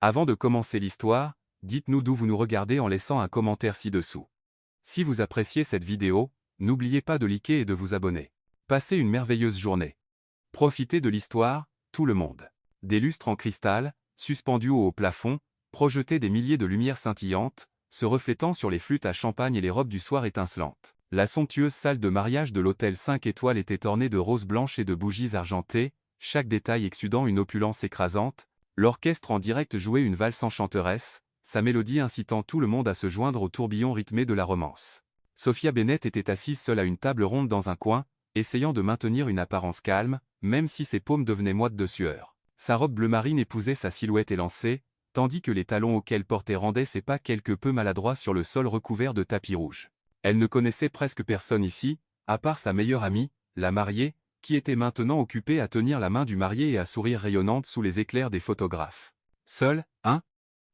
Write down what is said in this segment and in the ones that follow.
Avant de commencer l'histoire, dites-nous d'où vous nous regardez en laissant un commentaire ci-dessous. Si vous appréciez cette vidéo, n'oubliez pas de liker et de vous abonner. Passez une merveilleuse journée. Profitez de l'histoire, tout le monde. Des lustres en cristal, suspendus au plafond, projetés des milliers de lumières scintillantes, se reflétant sur les flûtes à champagne et les robes du soir étincelantes. La somptueuse salle de mariage de l'hôtel 5 étoiles était ornée de roses blanches et de bougies argentées, chaque détail exudant une opulence écrasante. L'orchestre en direct jouait une valse enchanteresse, sa mélodie incitant tout le monde à se joindre au tourbillon rythmé de la romance. Sophia Bennett était assise seule à une table ronde dans un coin, essayant de maintenir une apparence calme, même si ses paumes devenaient moites de sueur. Sa robe bleu marine épousait sa silhouette élancée, tandis que les talons auxquels portait rendaient ses pas quelque peu maladroits sur le sol recouvert de tapis rouge. Elle ne connaissait presque personne ici, à part sa meilleure amie, la mariée, qui était maintenant occupée à tenir la main du marié et à sourire rayonnante sous les éclairs des photographes. Seule, hein?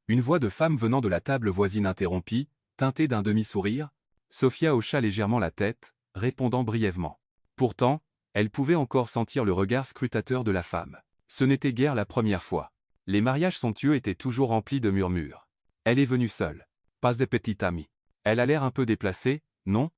Une voix de femme venant de la table voisine interrompit, teintée d'un demi-sourire. Sophia hocha légèrement la tête, répondant brièvement. Pourtant, elle pouvait encore sentir le regard scrutateur de la femme. Ce n'était guère la première fois. Les mariages somptueux étaient toujours remplis de murmures. Elle est venue seule. Pas de petite amie. Elle a l'air un peu déplacée, non?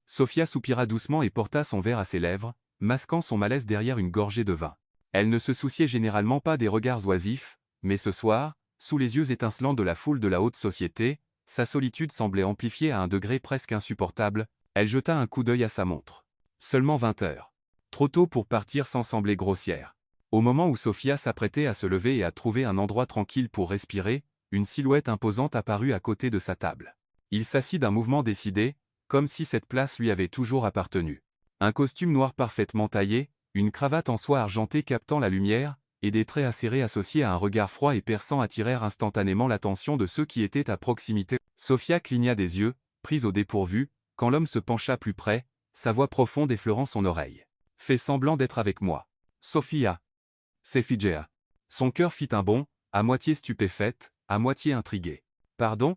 Sophia soupira doucement et porta son verre à ses lèvres, masquant son malaise derrière une gorgée de vin. Elle ne se souciait généralement pas des regards oisifs, mais ce soir, sous les yeux étincelants de la foule de la haute société, sa solitude semblait amplifiée à un degré presque insupportable. Elle jeta un coup d'œil à sa montre. Seulement 20 heures. Trop tôt pour partir sans sembler grossière. Au moment où Sophia s'apprêtait à se lever et à trouver un endroit tranquille pour respirer, une silhouette imposante apparut à côté de sa table. Il s'assit d'un mouvement décidé, comme si cette place lui avait toujours appartenu. Un costume noir parfaitement taillé, une cravate en soie argentée captant la lumière, et des traits acérés associés à un regard froid et perçant attirèrent instantanément l'attention de ceux qui étaient à proximité. Sophia cligna des yeux, prise au dépourvu, quand l'homme se pencha plus près, sa voix profonde effleurant son oreille. « Fais semblant d'être avec moi. Sophia. » C'est Figea. Son cœur fit un bond, à moitié stupéfaite, à moitié intriguée. « Pardon ?»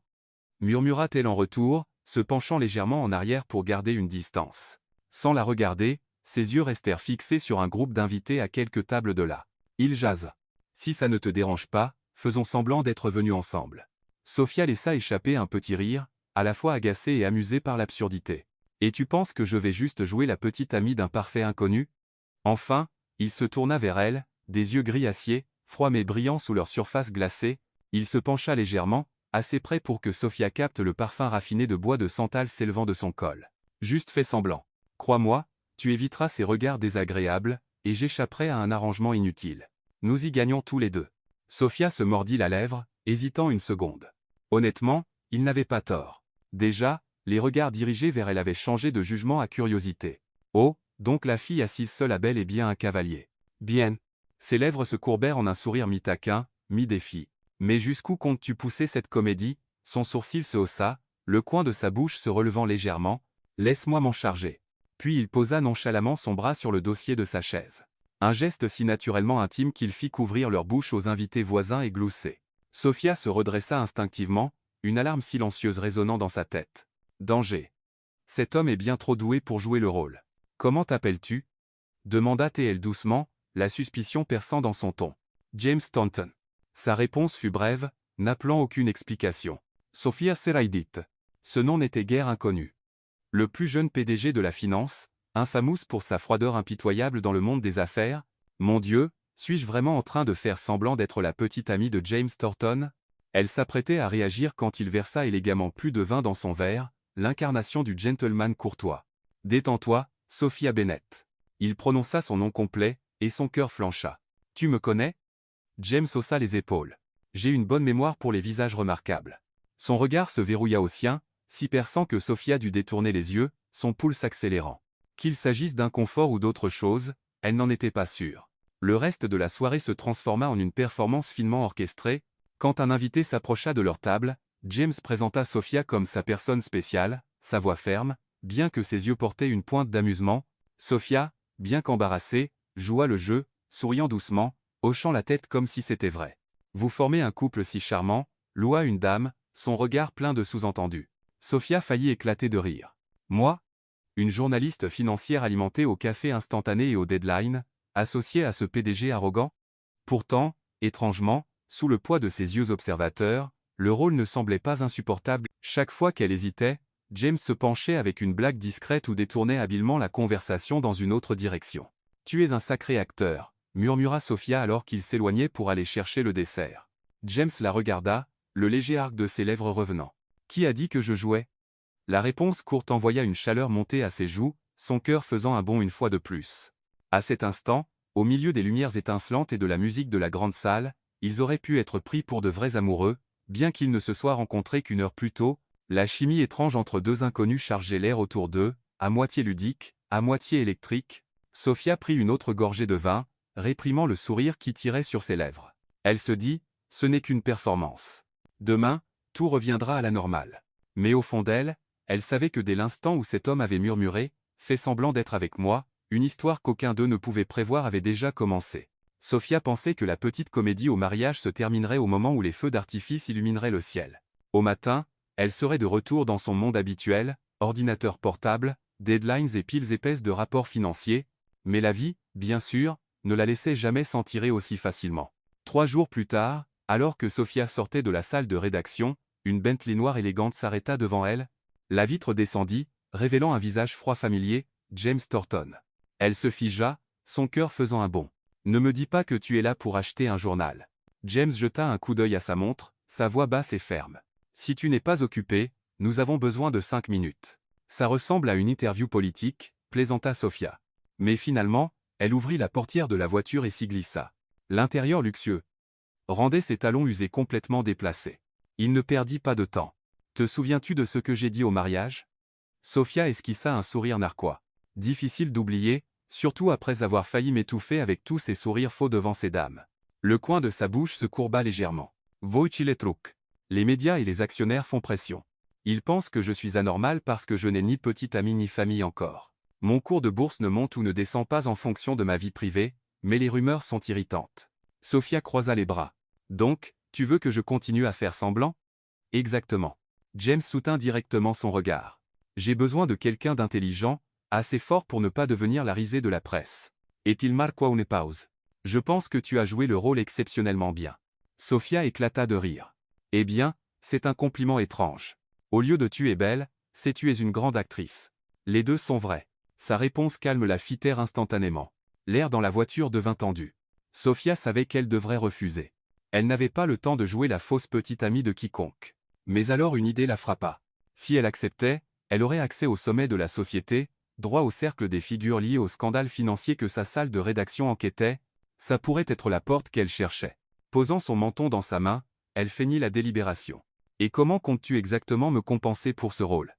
murmura-t-elle en retour, se penchant légèrement en arrière pour garder une distance. Sans la regarder, ses yeux restèrent fixés sur un groupe d'invités à quelques tables de là. Il jase. « Si ça ne te dérange pas, faisons semblant d'être venus ensemble. » Sophia laissa échapper un petit rire, à la fois agacée et amusée par l'absurdité. « Et tu penses que je vais juste jouer la petite amie d'un parfait inconnu ?» Enfin, il se tourna vers elle, des yeux gris acier, froids mais brillants sous leur surface glacée. Il se pencha légèrement, assez près pour que Sophia capte le parfum raffiné de bois de santal s'élevant de son col. « Juste fais semblant. Crois-moi, tu éviteras ces regards désagréables, et j'échapperai à un arrangement inutile. Nous y gagnons tous les deux. » Sophia se mordit la lèvre, hésitant une seconde. Honnêtement, il n'avait pas tort. Déjà, les regards dirigés vers elle avaient changé de jugement à curiosité. Oh, donc la fille assise seule à bel et bien un cavalier. Bien. Ses lèvres se courbèrent en un sourire mi-taquin, mi-défi. Mais jusqu'où comptes-tu pousser cette comédie? Son sourcil se haussa, le coin de sa bouche se relevant légèrement. Laisse-moi m'en charger. Puis il posa nonchalamment son bras sur le dossier de sa chaise. Un geste si naturellement intime qu'il fit couvrir leur bouche aux invités voisins et glousser. Sophia se redressa instinctivement, une alarme silencieuse résonnant dans sa tête. Danger. Cet homme est bien trop doué pour jouer le rôle. Comment t'appelles-tu? Demanda T.L. doucement, la suspicion perçant dans son ton. James Stanton. Sa réponse fut brève, n'appelant aucune explication. Sophia Seraidit. Ce nom n'était guère inconnu. Le plus jeune PDG de la finance, infamous pour sa froideur impitoyable dans le monde des affaires. Mon Dieu, suis-je vraiment en train de faire semblant d'être la petite amie de James Thornton? Elle s'apprêtait à réagir quand il versa élégamment plus de vin dans son verre, l'incarnation du gentleman courtois. Détends-toi, Sophia Bennett. Il prononça son nom complet, et son cœur flancha. Tu me connais? James haussa les épaules. J'ai une bonne mémoire pour les visages remarquables. Son regard se verrouilla au sien, si perçant que Sophia dut détourner les yeux, son pouls s'accélérant. Qu'il s'agisse d'inconfort ou d'autre chose, elle n'en était pas sûre. Le reste de la soirée se transforma en une performance finement orchestrée. Quand un invité s'approcha de leur table, James présenta Sophia comme sa personne spéciale, sa voix ferme, bien que ses yeux portaient une pointe d'amusement. Sophia, bien qu'embarrassée, joua le jeu, souriant doucement, hochant la tête comme si c'était vrai. Vous formez un couple si charmant, loua une dame, son regard plein de sous-entendus. Sophia faillit éclater de rire. Moi? Une journaliste financière alimentée au café instantané et au deadline, associée à ce PDG arrogant? Pourtant, étrangement, Sous le poids de ses yeux observateurs, le rôle ne semblait pas insupportable. Chaque fois qu'elle hésitait, James se penchait avec une blague discrète ou détournait habilement la conversation dans une autre direction. « Tu es un sacré acteur », murmura Sophia alors qu'il s'éloignait pour aller chercher le dessert. James la regarda, le léger arc de ses lèvres revenant. « Qui a dit que je jouais ?» La réponse courte envoya une chaleur monter à ses joues, son cœur faisant un bond une fois de plus. À cet instant, au milieu des lumières étincelantes et de la musique de la grande salle, ils auraient pu être pris pour de vrais amoureux, bien qu'ils ne se soient rencontrés qu'une heure plus tôt. La chimie étrange entre deux inconnus chargeait l'air autour d'eux, à moitié ludique, à moitié électrique. Sophia prit une autre gorgée de vin, réprimant le sourire qui tirait sur ses lèvres. Elle se dit, ce n'est qu'une performance. Demain, tout reviendra à la normale. Mais au fond d'elle, elle savait que dès l'instant où cet homme avait murmuré, fait semblant d'être avec moi, une histoire qu'aucun d'eux ne pouvait prévoir avait déjà commencé. Sophia pensait que la petite comédie au mariage se terminerait au moment où les feux d'artifice illumineraient le ciel. Au matin, elle serait de retour dans son monde habituel, ordinateur portable, deadlines et piles épaisses de rapports financiers, mais la vie, bien sûr, ne la laissait jamais s'en tirer aussi facilement. 3 jours plus tard, alors que Sophia sortait de la salle de rédaction, une Bentley noire élégante s'arrêta devant elle. La vitre descendit, révélant un visage froid familier, James Thornton. Elle se figea, son cœur faisant un bond. « Ne me dis pas que tu es là pour acheter un journal. » James jeta un coup d'œil à sa montre, sa voix basse et ferme. « Si tu n'es pas occupé, nous avons besoin de 5 minutes. » Ça ressemble à une interview politique, plaisanta Sophia. Mais finalement, elle ouvrit la portière de la voiture et s'y glissa. L'intérieur luxueux rendait ses talons usés complètement déplacés. Il ne perdit pas de temps. « Te souviens-tu de ce que j'ai dit au mariage ?» Sophia esquissa un sourire narquois. Difficile d'oublier, surtout après avoir failli m'étouffer avec tous ces sourires faux devant ces dames. Le coin de sa bouche se courba légèrement. « Wojciech. Les médias et les actionnaires font pression. Ils pensent que je suis anormal parce que je n'ai ni petite amie ni famille encore. Mon cours de bourse ne monte ou ne descend pas en fonction de ma vie privée, mais les rumeurs sont irritantes. » Sophia croisa les bras. « Donc, tu veux que je continue à faire semblant ?» Exactement. James soutint directement son regard. « J'ai besoin de quelqu'un d'intelligent, assez fort pour ne pas devenir la risée de la presse. Est-il marqué une pause? Je pense que tu as joué le rôle exceptionnellement bien. » Sophia éclata de rire. « Eh bien, c'est un compliment étrange. Au lieu de tu es belle, c'est tu es une grande actrice. Les deux sont vrais. » Sa réponse calme la fit taire instantanément. L'air dans la voiture devint tendu. Sophia savait qu'elle devrait refuser. Elle n'avait pas le temps de jouer la fausse petite amie de quiconque. Mais alors une idée la frappa. Si elle acceptait, elle aurait accès au sommet de la société, droit au cercle des figures liées au scandale financier que sa salle de rédaction enquêtait. Ça pourrait être la porte qu'elle cherchait. Posant son menton dans sa main, elle feignit la délibération. « Et comment comptes-tu exactement me compenser pour ce rôle ?»«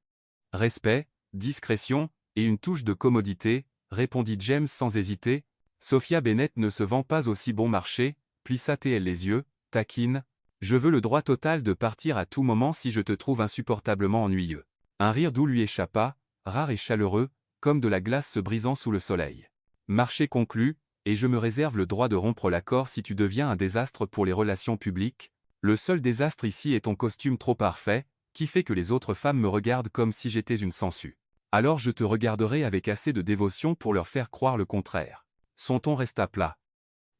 Respect, discrétion, et une touche de commodité, » répondit James sans hésiter. « Sophia Bennett ne se vend pas aussi bon marché, » plissa-t-elle les yeux, taquine. « Je veux le droit total de partir à tout moment si je te trouve insupportablement ennuyeux. » Un rire doux lui échappa, rare et chaleureux, comme de la glace se brisant sous le soleil. « Marché conclu, et je me réserve le droit de rompre l'accord si tu deviens un désastre pour les relations publiques. Le seul désastre ici est ton costume trop parfait, qui fait que les autres femmes me regardent comme si j'étais une sangsue. Alors je te regarderai avec assez de dévotion pour leur faire croire le contraire. » Son ton resta plat.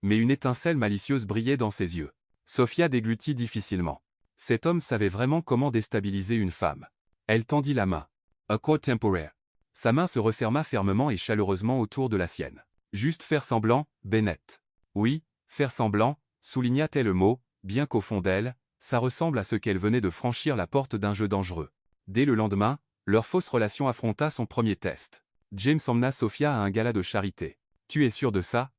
Mais une étincelle malicieuse brillait dans ses yeux. Sophia déglutit difficilement. Cet homme savait vraiment comment déstabiliser une femme. Elle tendit la main. « Accord temporaire. » Sa main se referma fermement et chaleureusement autour de la sienne. « Juste faire semblant, Bennett. » « Oui, faire semblant, » souligna-t-elle le mot, bien qu'au fond d'elle, ça ressemble à ce qu'elle venait de franchir la porte d'un jeu dangereux. Dès le lendemain, leur fausse relation affronta son premier test. James emmena Sophia à un gala de charité. « Tu es sûr de ça?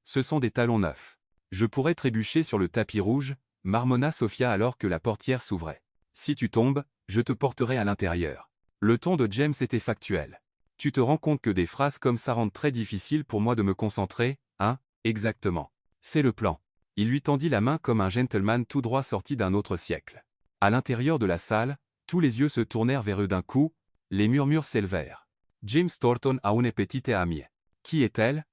Ce sont des talons neufs. Je pourrais trébucher sur le tapis rouge, » marmonna Sophia alors que la portière s'ouvrait. « Si tu tombes, je te porterai à l'intérieur. » Le ton de James était factuel. « Tu te rends compte que des phrases comme ça rendent très difficile pour moi de me concentrer, hein? Exactement. C'est le plan. » Il lui tendit la main comme un gentleman tout droit sorti d'un autre siècle. À l'intérieur de la salle, tous les yeux se tournèrent vers eux d'un coup, les murmures s'élevèrent. « James Thornton a une petite amie. Qui est-elle »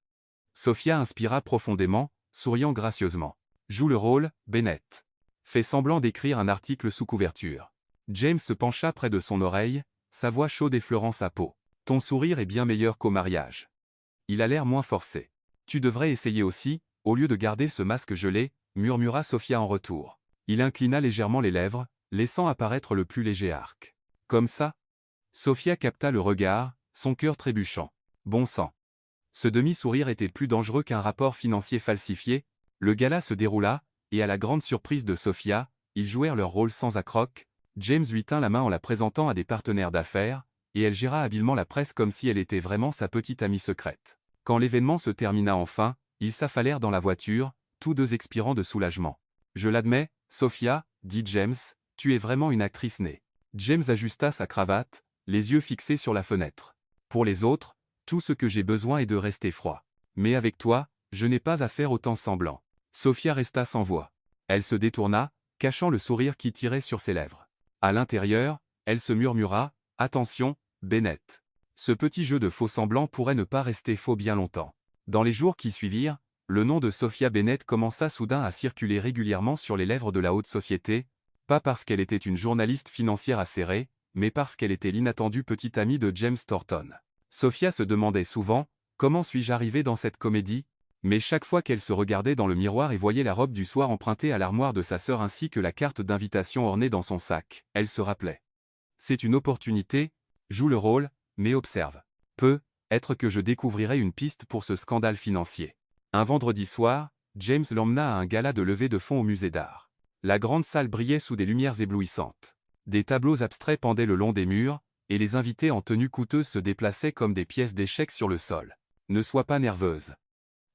Sophia inspira profondément, souriant gracieusement. « Joue le rôle, Bennett. » Fait semblant d'écrire un article sous couverture. James se pencha près de son oreille, sa voix chaude effleurant sa peau. « Ton sourire est bien meilleur qu'au mariage. » Il a l'air moins forcé. « Tu devrais essayer aussi, au lieu de garder ce masque gelé, » murmura Sophia en retour. Il inclina légèrement les lèvres, laissant apparaître le plus léger arc. Comme ça? Sophia capta le regard, son cœur trébuchant. Bon sang. Ce demi-sourire était plus dangereux qu'un rapport financier falsifié. Le gala se déroula, et à la grande surprise de Sophia, ils jouèrent leur rôle sans accroc. James lui tint la main en la présentant à des partenaires d'affaires, et elle géra habilement la presse comme si elle était vraiment sa petite amie secrète. Quand l'événement se termina enfin, ils s'affalèrent dans la voiture, tous deux expirant de soulagement. « Je l'admets, Sophia, dit James, tu es vraiment une actrice née. » James ajusta sa cravate, les yeux fixés sur la fenêtre. « Pour les autres, tout ce que j'ai besoin est de rester froid. Mais avec toi, je n'ai pas à faire autant semblant. » Sophia resta sans voix. Elle se détourna, cachant le sourire qui tirait sur ses lèvres. À l'intérieur, elle se murmura, « Attention, Bennett. Ce petit jeu de faux semblants pourrait ne pas rester faux bien longtemps. » Dans les jours qui suivirent, le nom de Sophia Bennett commença soudain à circuler régulièrement sur les lèvres de la haute société, pas parce qu'elle était une journaliste financière acérée, mais parce qu'elle était l'inattendue petite amie de James Thornton. Sophia se demandait souvent, comment suis-je arrivée dans cette comédie? Mais chaque fois qu'elle se regardait dans le miroir et voyait la robe du soir empruntée à l'armoire de sa sœur ainsi que la carte d'invitation ornée dans son sac, elle se rappelait. C'est une opportunité, joue le rôle, mais observe. Peut-être que je découvrirai une piste pour ce scandale financier. Un vendredi soir, James l'emmena à un gala de levée de fonds au musée d'art. La grande salle brillait sous des lumières éblouissantes. Des tableaux abstraits pendaient le long des murs, et les invités en tenue coûteuse se déplaçaient comme des pièces d'échecs sur le sol. « Ne sois pas nerveuse, »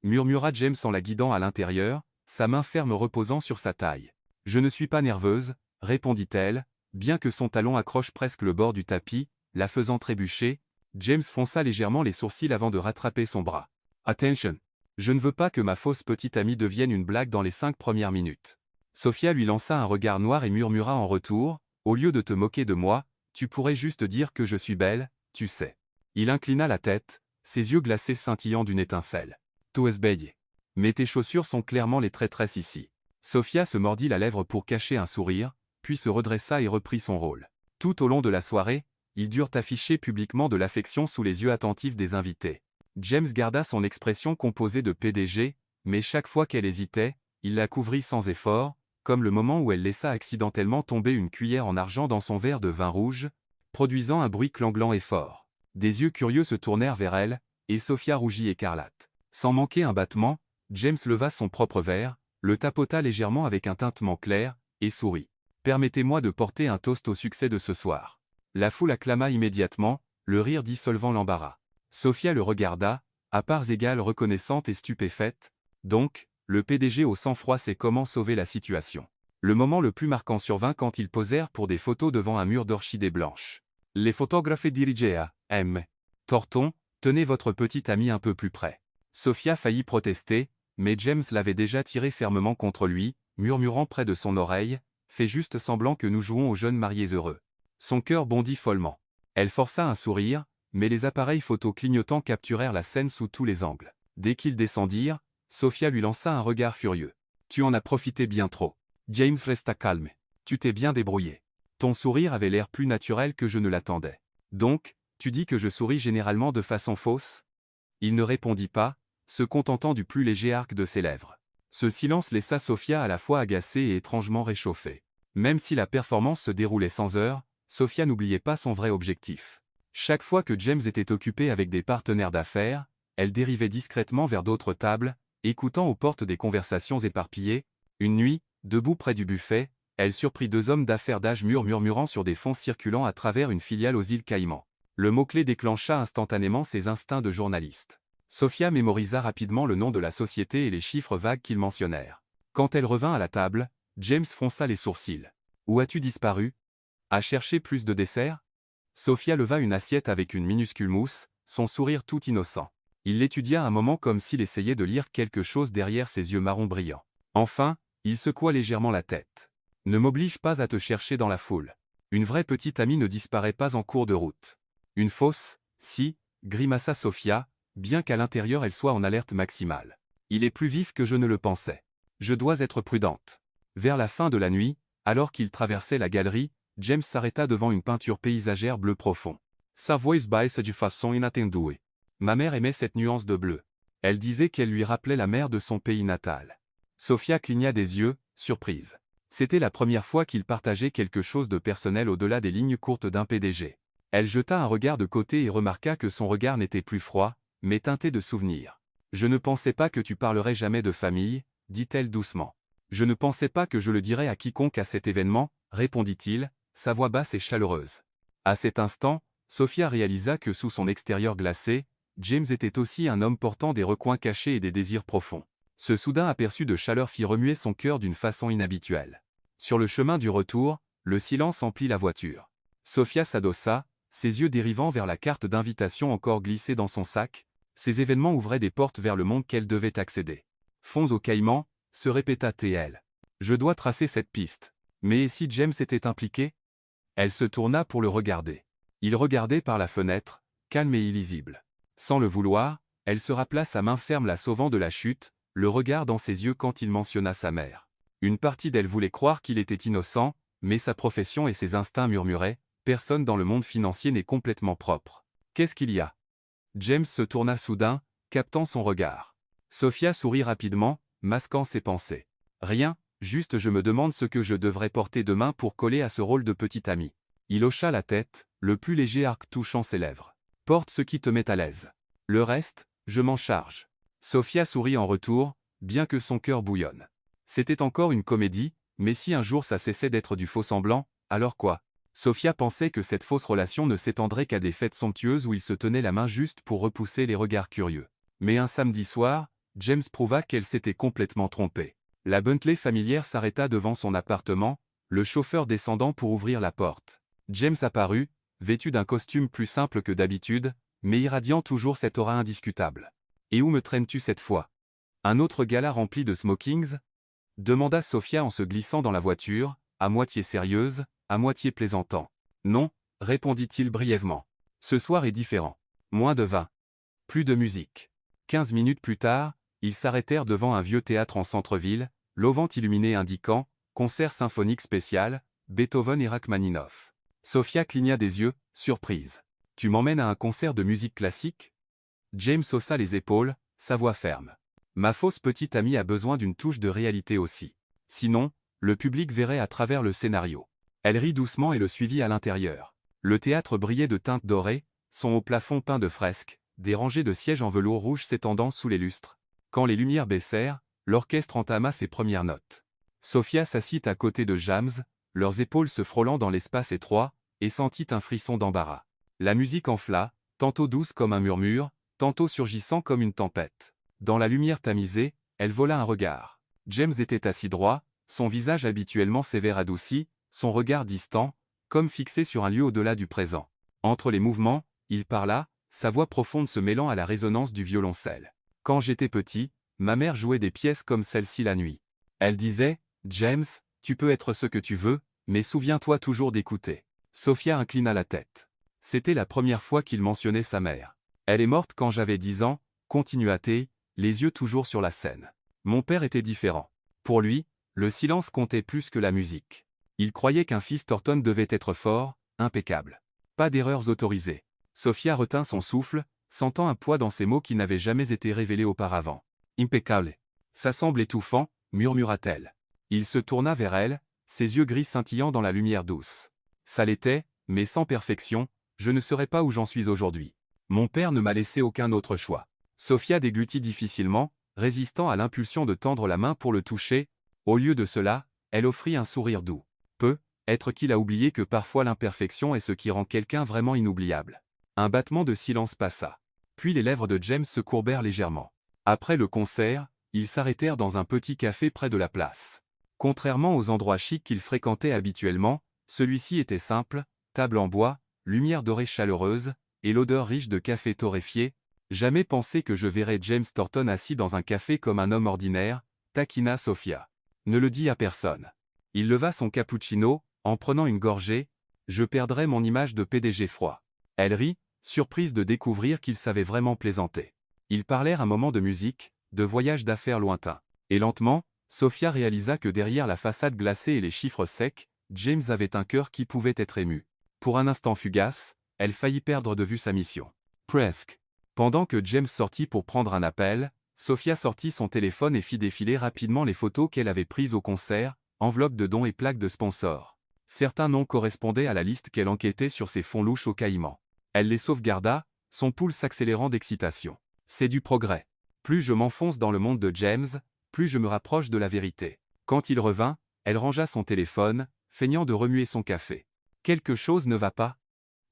murmura James en la guidant à l'intérieur, sa main ferme reposant sur sa taille. « Je ne suis pas nerveuse, » répondit-elle, bien que son talon accroche presque le bord du tapis, la faisant trébucher. James fronça légèrement les sourcils avant de rattraper son bras. « Attention. Je ne veux pas que ma fausse petite amie devienne une blague dans les 5 premières minutes. » Sophia lui lança un regard noir et murmura en retour, « Au lieu de te moquer de moi, tu pourrais juste dire que je suis belle, tu sais. » Il inclina la tête, ses yeux glacés scintillant d'une étincelle. « Tu es belle. Mais tes chaussures sont clairement les traîtresses ici. » Sophia se mordit la lèvre pour cacher un sourire, puis se redressa et reprit son rôle. Tout au long de la soirée, ils durent afficher publiquement de l'affection sous les yeux attentifs des invités. James garda son expression composée de PDG, mais chaque fois qu'elle hésitait, il la couvrit sans effort, comme le moment où elle laissa accidentellement tomber une cuillère en argent dans son verre de vin rouge, produisant un bruit clanglant et fort. Des yeux curieux se tournèrent vers elle, et Sophia rougit écarlate. Sans manquer un battement, James leva son propre verre, le tapota légèrement avec un tintement clair, et sourit. « Permettez-moi de porter un toast au succès de ce soir. » La foule acclama immédiatement, le rire dissolvant l'embarras. Sophia le regarda, à parts égales reconnaissante et stupéfaite. Donc, le PDG au sang-froid sait comment sauver la situation. Le moment le plus marquant survint quand ils posèrent pour des photos devant un mur d'orchidées blanches. Les photographes dirigea, M. Thornton, tenez votre petite amie un peu plus près. Sophia faillit protester, mais James l'avait déjà tiré fermement contre lui, murmurant près de son oreille, fais juste semblant que nous jouons aux jeunes mariés heureux. Son cœur bondit follement. Elle força un sourire, mais les appareils photo clignotants capturèrent la scène sous tous les angles. Dès qu'ils descendirent, Sophia lui lança un regard furieux. « Tu en as profité bien trop. » James resta calme. « Tu t'es bien débrouillé. Ton sourire avait l'air plus naturel que je ne l'attendais. Donc, tu dis que je souris généralement de façon fausse ?» Il ne répondit pas, se contentant du plus léger arc de ses lèvres. Ce silence laissa Sophia à la fois agacée et étrangement réchauffée. Même si la performance se déroulait sans heure, Sophia n'oubliait pas son vrai objectif. Chaque fois que James était occupé avec des partenaires d'affaires, elle dérivait discrètement vers d'autres tables, écoutant aux portes des conversations éparpillées. Une nuit, debout près du buffet, elle surprit 2 hommes d'affaires d'âge mûr murmurant sur des fonds circulant à travers une filiale aux îles Caïmans. Le mot-clé déclencha instantanément ses instincts de journaliste. Sophia mémorisa rapidement le nom de la société et les chiffres vagues qu'ils mentionnèrent. Quand elle revint à la table, James fronça les sourcils. « Où as-tu disparu? À chercher plus de dessert ?» Sophia leva une assiette avec une minuscule mousse, son sourire tout innocent. Il l'étudia un moment comme s'il essayait de lire quelque chose derrière ses yeux marron brillants. Enfin, il secoua légèrement la tête. « Ne m'oblige pas à te chercher dans la foule. Une vraie petite amie ne disparaît pas en cours de route. Une fausse, si, grimaça Sophia, bien qu'à l'intérieur elle soit en alerte maximale. Il est plus vif que je ne le pensais. Je dois être prudente. » Vers la fin de la nuit, alors qu'il traversait la galerie, James s'arrêta devant une peinture paysagère bleu profond. « Sa voix baisse de façon inattendue. » Ma mère aimait cette nuance de bleu. Elle disait qu'elle lui rappelait la mer de son pays natal. Sophia cligna des yeux, surprise. C'était la première fois qu'il partageait quelque chose de personnel au-delà des lignes courtes d'un PDG. Elle jeta un regard de côté et remarqua que son regard n'était plus froid, mais teinté de souvenirs. « Je ne pensais pas que tu parlerais jamais de famille, » dit-elle doucement. « Je ne pensais pas que je le dirais à quiconque à cet événement, » répondit-il, sa voix basse et chaleureuse. À cet instant, Sophia réalisa que sous son extérieur glacé, James était aussi un homme portant des recoins cachés et des désirs profonds. Ce soudain aperçu de chaleur fit remuer son cœur d'une façon inhabituelle. Sur le chemin du retour, le silence emplit la voiture. Sophia s'adossa, ses yeux dérivant vers la carte d'invitation encore glissée dans son sac. Ces événements ouvraient des portes vers le monde qu'elle devait accéder. « Fonds aux Caïmans » se répéta-t-elle. « Je dois tracer cette piste. Mais et si James était impliqué ?» Elle se tourna pour le regarder. Il regardait par la fenêtre, calme et illisible. Sans le vouloir, elle se rappela sa main ferme la sauvant de la chute, le regard dans ses yeux quand il mentionna sa mère. Une partie d'elle voulait croire qu'il était innocent, mais sa profession et ses instincts murmuraient « Personne dans le monde financier n'est complètement propre. Qu'est-ce qu'il y a ?» James se tourna soudain, captant son regard. Sophia sourit rapidement, masquant ses pensées. « Rien, juste je me demande ce que je devrais porter demain pour coller à ce rôle de petit ami. » Il hocha la tête, le plus léger arc touchant ses lèvres. « Porte ce qui te met à l'aise. Le reste, je m'en charge. » Sophia sourit en retour, bien que son cœur bouillonne. C'était encore une comédie, mais si un jour ça cessait d'être du faux-semblant, alors quoi? Sophia pensait que cette fausse relation ne s'étendrait qu'à des fêtes somptueuses où ils se tenaient la main juste pour repousser les regards curieux. Mais un samedi soir, James prouva qu'elle s'était complètement trompée. La Bentley familière s'arrêta devant son appartement, le chauffeur descendant pour ouvrir la porte. James apparut, vêtu d'un costume plus simple que d'habitude, mais irradiant toujours cette aura indiscutable. « Et où me traînes-tu cette fois? Un autre gala rempli de smokings ?» demanda Sophia en se glissant dans la voiture, à moitié sérieuse, à moitié plaisantant. « Non, » répondit-il brièvement. « Ce soir est différent. Moins de vin. Plus de musique. » 15 minutes plus tard, ils s'arrêtèrent devant un vieux théâtre en centre-ville, l'auvent illuminé indiquant « Concert symphonique spécial, Beethoven et Rachmaninoff ». Sophia cligna des yeux, surprise. « Tu m'emmènes à un concert de musique classique ?» James haussa les épaules, sa voix ferme. « Ma fausse petite amie a besoin d'une touche de réalité aussi. Sinon, le public verrait à travers le scénario. » Elle rit doucement et le suivit à l'intérieur. Le théâtre brillait de teintes dorées, son haut plafond peint de fresques, des rangées de sièges en velours rouge s'étendant sous les lustres. Quand les lumières baissèrent, l'orchestre entama ses premières notes. Sophia s'assit à côté de James, leurs épaules se frôlant dans l'espace étroit, et sentit un frisson d'embarras. La musique enfla, tantôt douce comme un murmure, tantôt surgissant comme une tempête. Dans la lumière tamisée, elle vola un regard. James était assis droit, son visage habituellement sévère adouci, son regard distant, comme fixé sur un lieu au-delà du présent. Entre les mouvements, il parla, sa voix profonde se mêlant à la résonance du violoncelle. « Quand j'étais petit, ma mère jouait des pièces comme celle-ci la nuit. Elle disait, « James, tu peux être ce que tu veux, mais souviens-toi toujours d'écouter. » Sophia inclina la tête. C'était la première fois qu'il mentionnait sa mère. « Elle est morte quand j'avais 10 ans, » continua-t-il, les yeux toujours sur la scène. Mon père était différent. Pour lui, le silence comptait plus que la musique. Il croyait qu'un fils Thornton devait être fort, impeccable. Pas d'erreurs autorisées. Sophia retint son souffle, sentant un poids dans ses mots qui n'avaient jamais été révélés auparavant. « Impeccable. Ça semble étouffant, » murmura-t-elle. Il se tourna vers elle, ses yeux gris scintillant dans la lumière douce. « Ça l'était, mais sans perfection, je ne serais pas où j'en suis aujourd'hui. Mon père ne m'a laissé aucun autre choix. » Sophia déglutit difficilement, résistant à l'impulsion de tendre la main pour le toucher. Au lieu de cela, elle offrit un sourire doux. Être qu'il a oublié que parfois l'imperfection est ce qui rend quelqu'un vraiment inoubliable. Un battement de silence passa. Puis les lèvres de James se courbèrent légèrement. Après le concert, ils s'arrêtèrent dans un petit café près de la place. Contrairement aux endroits chics qu'ils fréquentaient habituellement, celui-ci était simple, table en bois, lumière dorée chaleureuse, et l'odeur riche de café torréfié. Jamais pensé que je verrais James Thornton assis dans un café comme un homme ordinaire, taquina Sophia. Ne le dis à personne. Il leva son cappuccino, en prenant une gorgée, je perdrais mon image de PDG froid. Elle rit, surprise de découvrir qu'il savait vraiment plaisanter. Ils parlèrent un moment de musique, de voyages d'affaires lointains. Et lentement, Sophia réalisa que derrière la façade glacée et les chiffres secs, James avait un cœur qui pouvait être ému. Pour un instant fugace, elle faillit perdre de vue sa mission. Presque. Pendant que James sortit pour prendre un appel, Sophia sortit son téléphone et fit défiler rapidement les photos qu'elle avait prises au concert, enveloppes de dons et plaques de sponsors. Certains noms correspondaient à la liste qu'elle enquêtait sur ses fonds louches au Caïman. Elle les sauvegarda, son pouls s'accélérant d'excitation. C'est du progrès. Plus je m'enfonce dans le monde de James, plus je me rapproche de la vérité. Quand il revint, elle rangea son téléphone, feignant de remuer son café. « Quelque chose ne va pas ?»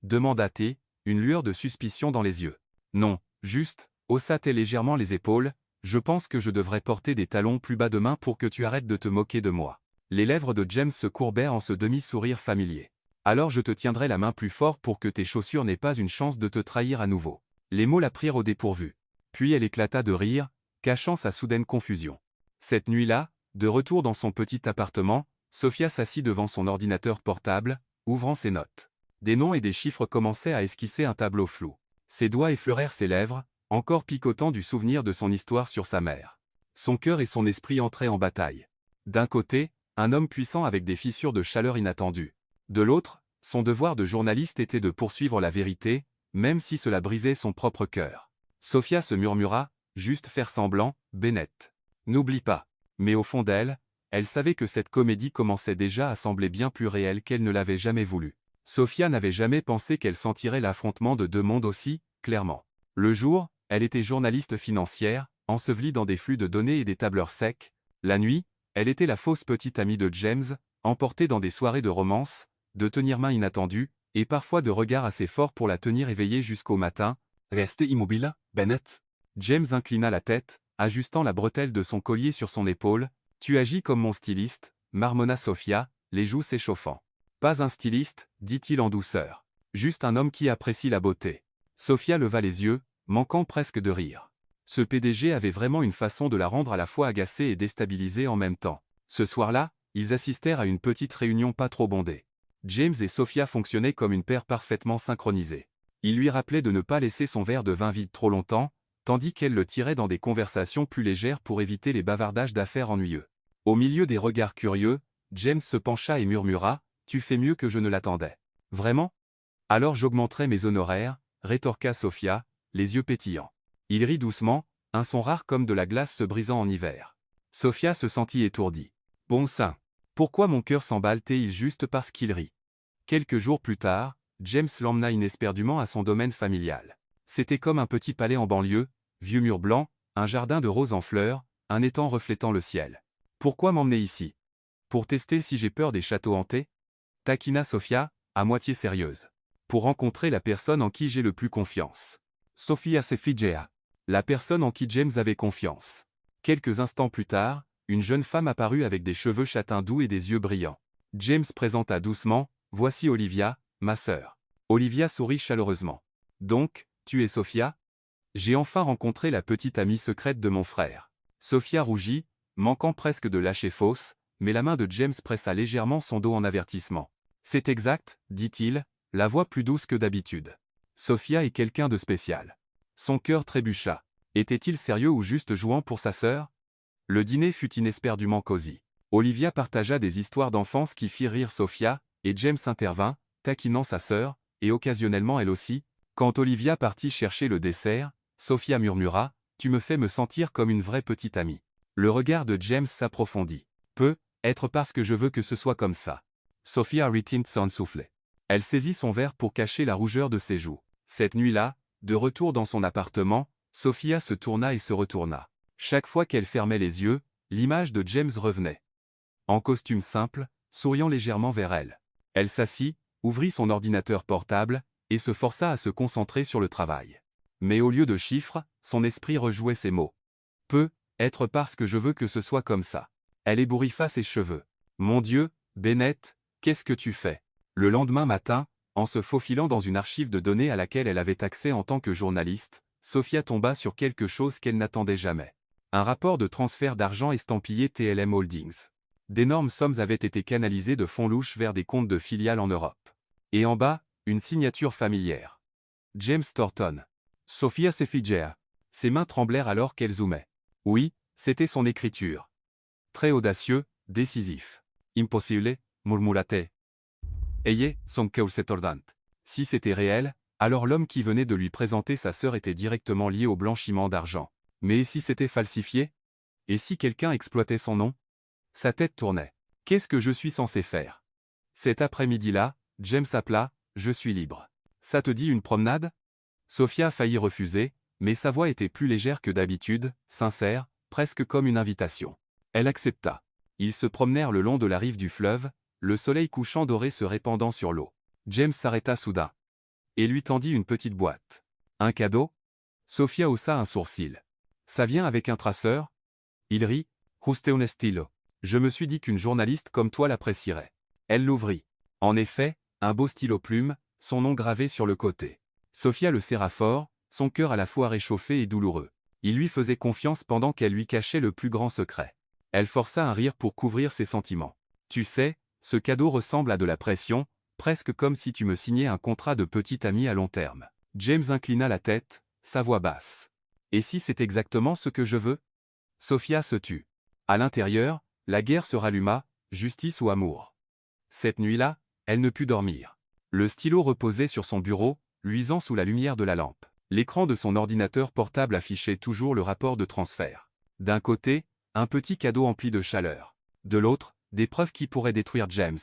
demanda-t-elle, une lueur de suspicion dans les yeux. « Non, juste, » haussa-t-elle légèrement les épaules, « je pense que je devrais porter des talons plus bas demain pour que tu arrêtes de te moquer de moi. » Les lèvres de James se courbèrent en ce demi-sourire familier. « Alors je te tiendrai la main plus fort pour que tes chaussures n'aient pas une chance de te trahir à nouveau. » Les mots la prirent au dépourvu. Puis elle éclata de rire, cachant sa soudaine confusion. Cette nuit-là, de retour dans son petit appartement, Sophia s'assit devant son ordinateur portable, ouvrant ses notes. Des noms et des chiffres commençaient à esquisser un tableau flou. Ses doigts effleurèrent ses lèvres, encore picotant du souvenir de son histoire sur sa mère. Son cœur et son esprit entraient en bataille. D'un côté, un homme puissant avec des fissures de chaleur inattendues. De l'autre, son devoir de journaliste était de poursuivre la vérité, même si cela brisait son propre cœur. Sophia se murmura, juste faire semblant, Bennett. N'oublie pas. Mais au fond d'elle, elle savait que cette comédie commençait déjà à sembler bien plus réelle qu'elle ne l'avait jamais voulu. Sophia n'avait jamais pensé qu'elle sentirait l'affrontement de deux mondes aussi, clairement. Le jour, elle était journaliste financière, ensevelie dans des flux de données et des tableurs secs. La nuit, elle était la fausse petite amie de James, emportée dans des soirées de romance, de tenir main inattendues, et parfois de regards assez forts pour la tenir éveillée jusqu'au matin. Restez immobile, Bennett. James inclina la tête, ajustant la bretelle de son collier sur son épaule. Tu agis comme mon styliste, marmonna Sophia, les joues s'échauffant. Pas un styliste, dit-il en douceur. Juste un homme qui apprécie la beauté. Sophia leva les yeux, manquant presque de rire. Ce PDG avait vraiment une façon de la rendre à la fois agacée et déstabilisée en même temps. Ce soir-là, ils assistèrent à une petite réunion pas trop bondée. James et Sophia fonctionnaient comme une paire parfaitement synchronisée. Il lui rappelait de ne pas laisser son verre de vin vide trop longtemps, tandis qu'elle le tirait dans des conversations plus légères pour éviter les bavardages d'affaires ennuyeux. Au milieu des regards curieux, James se pencha et murmura, « Tu fais mieux que je ne l'attendais. » « Vraiment ? Alors j'augmenterai mes honoraires, » rétorqua Sophia, les yeux pétillants. Il rit doucement, un son rare comme de la glace se brisant en hiver. Sophia se sentit étourdie. « Bon sang, pourquoi mon cœur s'emballe-t-il juste parce qu'il rit ?» Quelques jours plus tard, James l'emmena inesperdument à son domaine familial. C'était comme un petit palais en banlieue, vieux murs blancs, un jardin de roses en fleurs, un étang reflétant le ciel. « Pourquoi m'emmener ici ? Pour tester si j'ai peur des châteaux hantés ?» taquina Sophia, à moitié sérieuse. « Pour rencontrer la personne en qui j'ai le plus confiance. » Sophia s'effigia. La personne en qui James avait confiance. Quelques instants plus tard, une jeune femme apparut avec des cheveux châtains doux et des yeux brillants. James présenta doucement, « Voici Olivia, ma sœur. » Olivia sourit chaleureusement. « Donc, tu es Sophia ? J'ai enfin rencontré la petite amie secrète de mon frère. » Sophia rougit, manquant presque de lâcher fausse, mais la main de James pressa légèrement son dos en avertissement. « C'est exact, dit-il, la voix plus douce que d'habitude. Sophia est quelqu'un de spécial. » Son cœur trébucha. Était-il sérieux ou juste jouant pour sa sœur? Le dîner fut inespérément cosy. Olivia partagea des histoires d'enfance qui firent rire Sophia, et James intervint, taquinant sa sœur, et occasionnellement elle aussi. Quand Olivia partit chercher le dessert, Sophia murmura, « Tu me fais me sentir comme une vraie petite amie. » Le regard de James s'approfondit. « Peut être parce que je veux que ce soit comme ça. » Sophia retint son soufflet. Elle saisit son verre pour cacher la rougeur de ses joues. Cette nuit-là, de retour dans son appartement, Sophia se tourna et se retourna. Chaque fois qu'elle fermait les yeux, l'image de James revenait. En costume simple, souriant légèrement vers elle. Elle s'assit, ouvrit son ordinateur portable, et se força à se concentrer sur le travail. Mais au lieu de chiffres, son esprit rejouait ces mots. « Peut être parce que je veux que ce soit comme ça. » Elle ébouriffa ses cheveux. « Mon Dieu, Bennett, qu'est-ce que tu fais ?» Le lendemain matin, en se faufilant dans une archive de données à laquelle elle avait accès en tant que journaliste, Sophia tomba sur quelque chose qu'elle n'attendait jamais. Un rapport de transfert d'argent estampillé TLM Holdings. D'énormes sommes avaient été canalisées de fonds louches vers des comptes de filiales en Europe. Et en bas, une signature familière. James Thornton. Sophia s'effigia. Ses mains tremblèrent alors qu'elle zoomait. Oui, c'était son écriture. Très audacieux, décisif. Impossible, murmura-t-elle. Ayez, son cœur s'étordant. Si c'était réel, alors l'homme qui venait de lui présenter sa sœur était directement lié au blanchiment d'argent. Mais et si c'était falsifié? Et si quelqu'un exploitait son nom? Sa tête tournait. Qu'est-ce que je suis censé faire? Cet après-midi-là, James appela, je suis libre. Ça te dit une promenade? Sophia faillit refuser, mais sa voix était plus légère que d'habitude, sincère, presque comme une invitation. Elle accepta. Ils se promenèrent le long de la rive du fleuve, le soleil couchant doré se répandant sur l'eau. James s'arrêta soudain. Et lui tendit une petite boîte. Un cadeau? Sophia haussa un sourcil. Ça vient avec un traceur? Il rit. Juste un estilo. Je me suis dit qu'une journaliste comme toi l'apprécierait. Elle l'ouvrit. En effet, un beau stylo plume, son nom gravé sur le côté. Sophia le serra fort, son cœur à la fois réchauffé et douloureux. Il lui faisait confiance pendant qu'elle lui cachait le plus grand secret. Elle força un rire pour couvrir ses sentiments. Tu sais, ce cadeau ressemble à de la pression, presque comme si tu me signais un contrat de petit ami à long terme. James inclina la tête, sa voix basse. Et si c'est exactement ce que je veux? Sophia se tut. À l'intérieur, la guerre se ralluma, justice ou amour. Cette nuit-là, elle ne put dormir. Le stylo reposait sur son bureau, luisant sous la lumière de la lampe. L'écran de son ordinateur portable affichait toujours le rapport de transfert. D'un côté, un petit cadeau empli de chaleur. De l'autre, des preuves qui pourraient détruire James.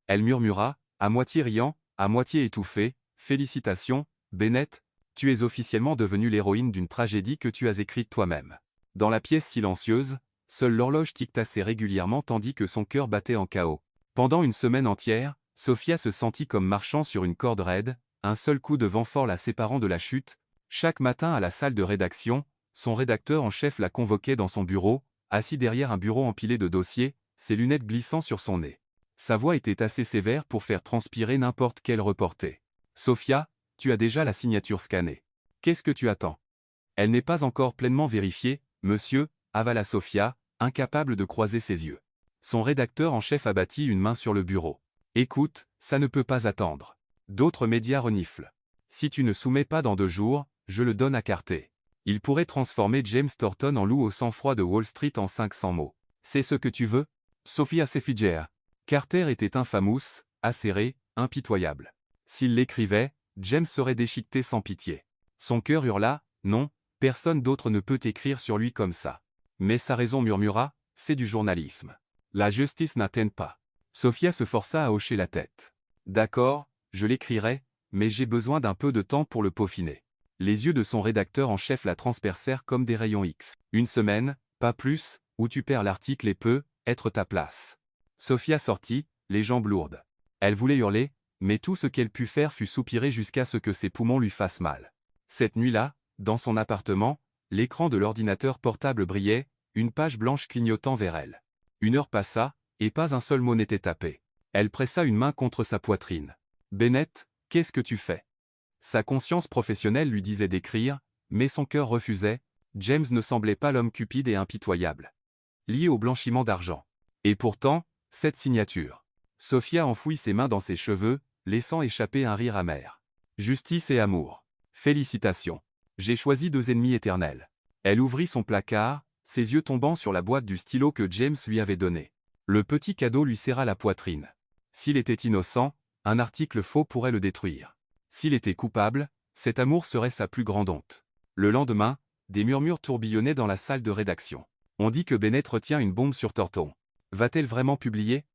Elle murmura, à moitié riant, à moitié étouffée, « Félicitations, Bennett, tu es officiellement devenue l'héroïne d'une tragédie que tu as écrite toi-même. » Dans la pièce silencieuse, seule l'horloge tic-tassait régulièrement tandis que son cœur battait en chaos. Pendant une semaine entière, Sophia se sentit comme marchant sur une corde raide, un seul coup de vent fort la séparant de la chute. Chaque matin à la salle de rédaction, son rédacteur en chef la convoquait dans son bureau, assis derrière un bureau empilé de dossiers, ses lunettes glissant sur son nez. Sa voix était assez sévère pour faire transpirer n'importe quel reporter. « Sophia, tu as déjà la signature scannée. Qu'est-ce que tu attends? » Elle n'est pas encore pleinement vérifiée, monsieur, avala Sophia, incapable de croiser ses yeux. Son rédacteur en chef abattit une main sur le bureau. « Écoute, ça ne peut pas attendre. D'autres médias reniflent. Si tu ne soumets pas dans 2 jours, je le donne à Carter. Il pourrait transformer James Thornton en loup au sang-froid de Wall Street en 500 mots. C'est ce que tu veux? » Sophia s'effigea. Carter était infamous, acéré, impitoyable. S'il l'écrivait, James serait déchiqueté sans pitié. Son cœur hurla, non, personne d'autre ne peut écrire sur lui comme ça. Mais sa raison murmura, c'est du journalisme. La justice n'atteint pas. Sophia se força à hocher la tête. D'accord, je l'écrirai, mais j'ai besoin d'un peu de temps pour le peaufiner. Les yeux de son rédacteur en chef la transpercèrent comme des rayons X. Une semaine, pas plus, où tu perds l'article et peut être ta place. Sophia sortit, les jambes lourdes. Elle voulait hurler, mais tout ce qu'elle put faire fut soupirer jusqu'à ce que ses poumons lui fassent mal. Cette nuit-là, dans son appartement, l'écran de l'ordinateur portable brillait, une page blanche clignotant vers elle. 1 heure passa, et pas un seul mot n'était tapé. Elle pressa une main contre sa poitrine. « Bennett, qu'est-ce que tu fais ?» Sa conscience professionnelle lui disait d'écrire, mais son cœur refusait. James ne semblait pas l'homme cupide et impitoyable. Lié au blanchiment d'argent. Et pourtant, cette signature. Sophia enfouit ses mains dans ses cheveux, laissant échapper un rire amer. Justice et amour. Félicitations. J'ai choisi 2 ennemis éternels. Elle ouvrit son placard, ses yeux tombant sur la boîte du stylo que James lui avait donné. Le petit cadeau lui serra la poitrine. S'il était innocent, un article faux pourrait le détruire. S'il était coupable, cet amour serait sa plus grande honte. Le lendemain, des murmures tourbillonnaient dans la salle de rédaction. On dit que Bennett retient une bombe sur Thornton. Va-t-elle vraiment publier?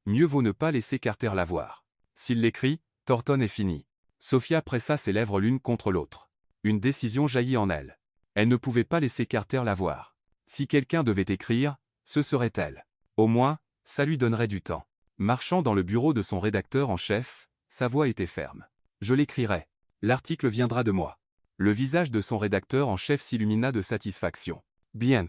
Mieux vaut ne pas laisser Carter la voir. S'il l'écrit, Thornton est fini. Sophia pressa ses lèvres l'une contre l'autre. Une décision jaillit en elle. Elle ne pouvait pas laisser Carter la voir. Si quelqu'un devait écrire, ce serait elle. Au moins, ça lui donnerait du temps. Marchant dans le bureau de son rédacteur en chef, sa voix était ferme. Je l'écrirai. L'article viendra de moi. Le visage de son rédacteur en chef s'illumina de satisfaction. Bien.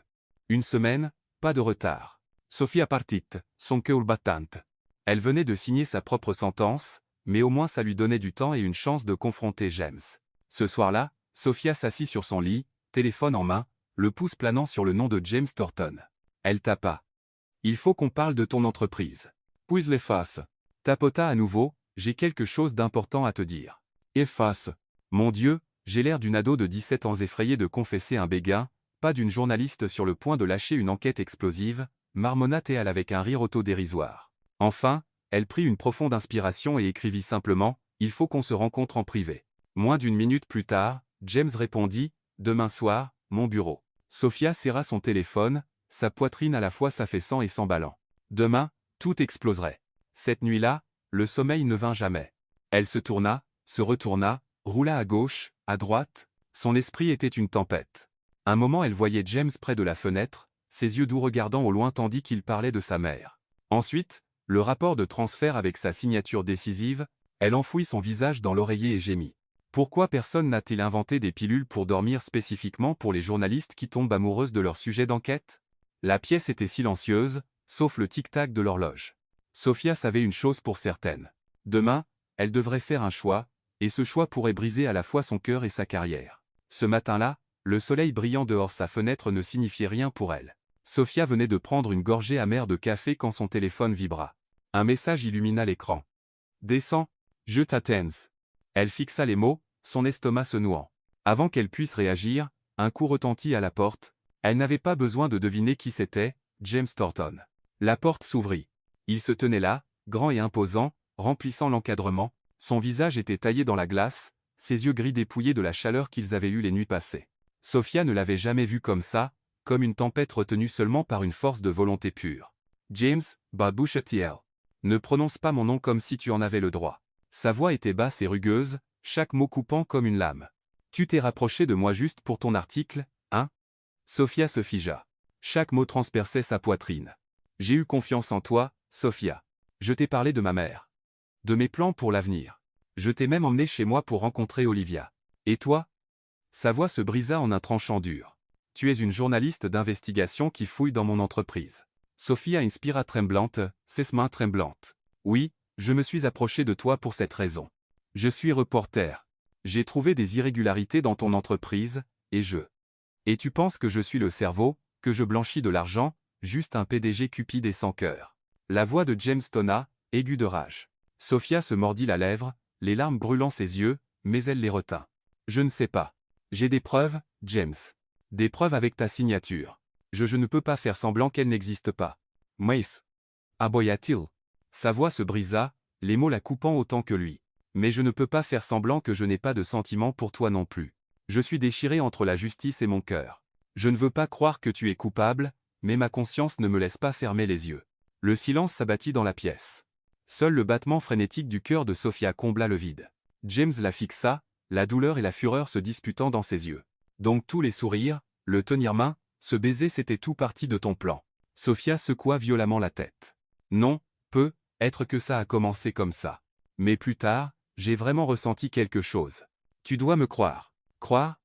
1 semaine, pas de retard. Sophia partit, son cœur battante. Elle venait de signer sa propre sentence, mais au moins ça lui donnait du temps et une chance de confronter James. Ce soir-là, Sophia s'assit sur son lit, téléphone en main, le pouce planant sur le nom de James Thornton. Elle tapa. « Il faut qu'on parle de ton entreprise. » Puis l'efface. Tapota à nouveau, « J'ai quelque chose d'important à te dire. » Efface. « Mon Dieu, j'ai l'air d'une ado de 17 ans effrayée de confesser un béguin, pas d'une journaliste sur le point de lâcher une enquête explosive, marmonna-t-elle avec un rire autodérisoire. Enfin, elle prit une profonde inspiration et écrivit simplement, « Il faut qu'on se rencontre en privé. » Moins d'1 minute plus tard, James répondit, « Demain soir, mon bureau. » Sophia serra son téléphone, sa poitrine à la fois s'affaissant et s'emballant. Demain, tout exploserait. Cette nuit-là, le sommeil ne vint jamais. Elle se tourna, se retourna, roula à gauche, à droite, son esprit était une tempête. Un moment elle voyait James près de la fenêtre, ses yeux doux regardant au loin tandis qu'il parlait de sa mère. Ensuite, le rapport de transfert avec sa signature décisive, elle enfouit son visage dans l'oreiller et gémit. Pourquoi personne n'a-t-il inventé des pilules pour dormir spécifiquement pour les journalistes qui tombent amoureuses de leur sujet d'enquête? La pièce était silencieuse, sauf le tic-tac de l'horloge. Sophia savait une chose pour certaine. Demain, elle devrait faire un choix, et ce choix pourrait briser à la fois son cœur et sa carrière. Ce matin-là, le soleil brillant dehors sa fenêtre ne signifiait rien pour elle. Sophia venait de prendre une gorgée amère de café quand son téléphone vibra. Un message illumina l'écran. « Descends, je t'attends. » Elle fixa les mots, son estomac se nouant. Avant qu'elle puisse réagir, un coup retentit à la porte. Elle n'avait pas besoin de deviner qui c'était, James Thornton. La porte s'ouvrit. Il se tenait là, grand et imposant, remplissant l'encadrement. Son visage était taillé dans la glace, ses yeux gris dépouillés de la chaleur qu'ils avaient eue les nuits passées. Sophia ne l'avait jamais vu comme ça, comme une tempête retenue seulement par une force de volonté pure. « James, balbutia-t-il. Ne prononce pas mon nom comme si tu en avais le droit. » Sa voix était basse et rugueuse, chaque mot coupant comme une lame. « Tu t'es rapproché de moi juste pour ton article, hein ?» Sophia se figea. Chaque mot transperçait sa poitrine. « J'ai eu confiance en toi, Sophia. Je t'ai parlé de ma mère. De mes plans pour l'avenir. Je t'ai même emmené chez moi pour rencontrer Olivia. Et toi ?» Sa voix se brisa en un tranchant dur. « Tu es une journaliste d'investigation qui fouille dans mon entreprise. » Sophia inspira tremblante, ses mains tremblantes. « Oui, je me suis approché de toi pour cette raison. Je suis reporter. J'ai trouvé des irrégularités dans ton entreprise, et je... Et tu penses que je suis le cerveau, que je blanchis de l'argent, juste un PDG cupide et sans cœur. » La voix de James tonna, aiguë de rage. Sophia se mordit la lèvre, les larmes brûlant ses yeux, mais elle les retint. « Je ne sais pas. J'ai des preuves, James. Des preuves avec ta signature. Je ne peux pas faire semblant qu'elle n'existe pas. » « Mais... » aboya-t-il. Sa voix se brisa, les mots la coupant autant que lui. « Mais je ne peux pas faire semblant que je n'ai pas de sentiments pour toi non plus. Je suis déchiré entre la justice et mon cœur. Je ne veux pas croire que tu es coupable, mais ma conscience ne me laisse pas fermer les yeux. » Le silence s'abattit dans la pièce. Seul le battement frénétique du cœur de Sophia combla le vide. James la fixa, la douleur et la fureur se disputant dans ses yeux. « Donc tous les sourires, le tenir-main, ce baiser c'était tout parti de ton plan. » Sophia secoua violemment la tête. « Non, peut-être que ça a commencé comme ça. Mais plus tard, j'ai vraiment ressenti quelque chose. Tu dois me croire. » « Croire ?»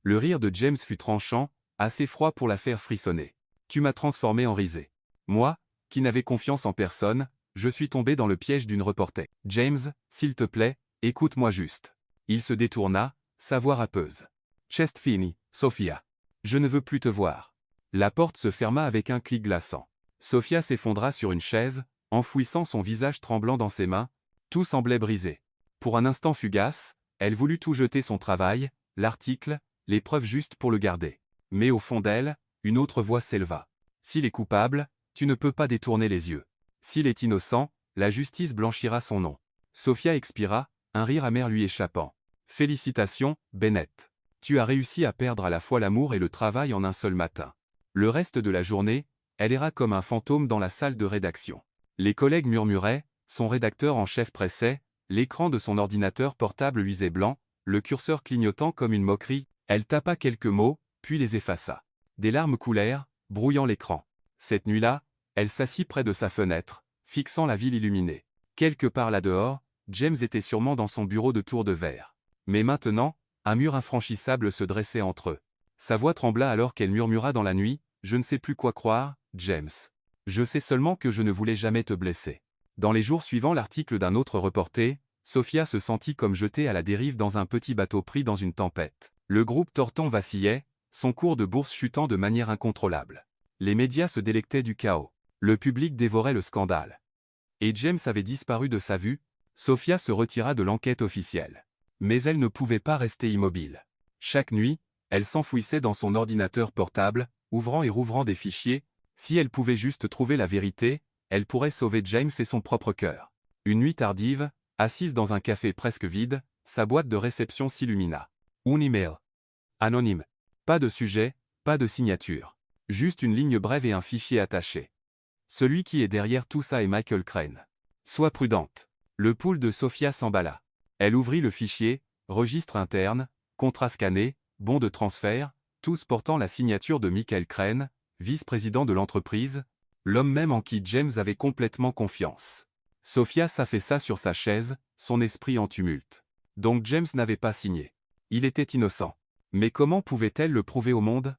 Le rire de James fut tranchant, assez froid pour la faire frissonner. « Tu m'as transformé en risée. Moi, qui n'avais confiance en personne, je suis tombé dans le piège d'une reporter. James, s'il te plaît, écoute-moi juste. » Il se détourna, sa voix râpeuse. « Chest fini, Sophia. Je ne veux plus te voir. » La porte se ferma avec un clic glaçant. Sophia s'effondra sur une chaise, enfouissant son visage tremblant dans ses mains. Tout semblait brisé. Pour un instant fugace, elle voulut tout jeter, son travail, l'article, les preuves justes pour le garder. Mais au fond d'elle, une autre voix s'éleva. « S'il est coupable, tu ne peux pas détourner les yeux. S'il est innocent, la justice blanchira son nom. » Sophia expira, un rire amer lui échappant. « Félicitations, Bennett. Tu as réussi à perdre à la fois l'amour et le travail en un seul matin. » Le reste de la journée, elle erra comme un fantôme dans la salle de rédaction. Les collègues murmuraient, son rédacteur en chef pressait, l'écran de son ordinateur portable luisait blanc, le curseur clignotant comme une moquerie. Elle tapa quelques mots, puis les effaça. Des larmes coulèrent, brouillant l'écran. Cette nuit-là, elle s'assit près de sa fenêtre, fixant la ville illuminée. Quelque part là-dehors, James était sûrement dans son bureau de tour de verre. Mais maintenant, un mur infranchissable se dressait entre eux. Sa voix trembla alors qu'elle murmura dans la nuit, « Je ne sais plus quoi croire, James. Je sais seulement que je ne voulais jamais te blesser. » Dans les jours suivant l'article d'un autre reporter, Sophia se sentit comme jetée à la dérive dans un petit bateau pris dans une tempête. Le groupe Thornton vacillait, son cours de bourse chutant de manière incontrôlable. Les médias se délectaient du chaos. Le public dévorait le scandale. Et James avait disparu de sa vue. Sophia se retira de l'enquête officielle. Mais elle ne pouvait pas rester immobile. Chaque nuit, elle s'enfouissait dans son ordinateur portable, ouvrant et rouvrant des fichiers. Si elle pouvait juste trouver la vérité, elle pourrait sauver James et son propre cœur. Une nuit tardive, assise dans un café presque vide, sa boîte de réception s'illumina. Un email. Anonyme. Pas de sujet, Pas de signature. Juste une ligne brève et un fichier attaché. Celui qui est derrière tout ça est Michael Crane. Sois prudente. Le pool de Sophia s'emballa. Elle ouvrit le fichier, registre interne, contrat scanné, bon de transfert, tous portant la signature de Michael Crane, vice-président de l'entreprise, l'homme même en qui James avait complètement confiance. Sophia s'affaissa sur sa chaise, son esprit en tumulte. Donc James n'avait pas signé. Il était innocent. Mais comment pouvait-elle le prouver au monde?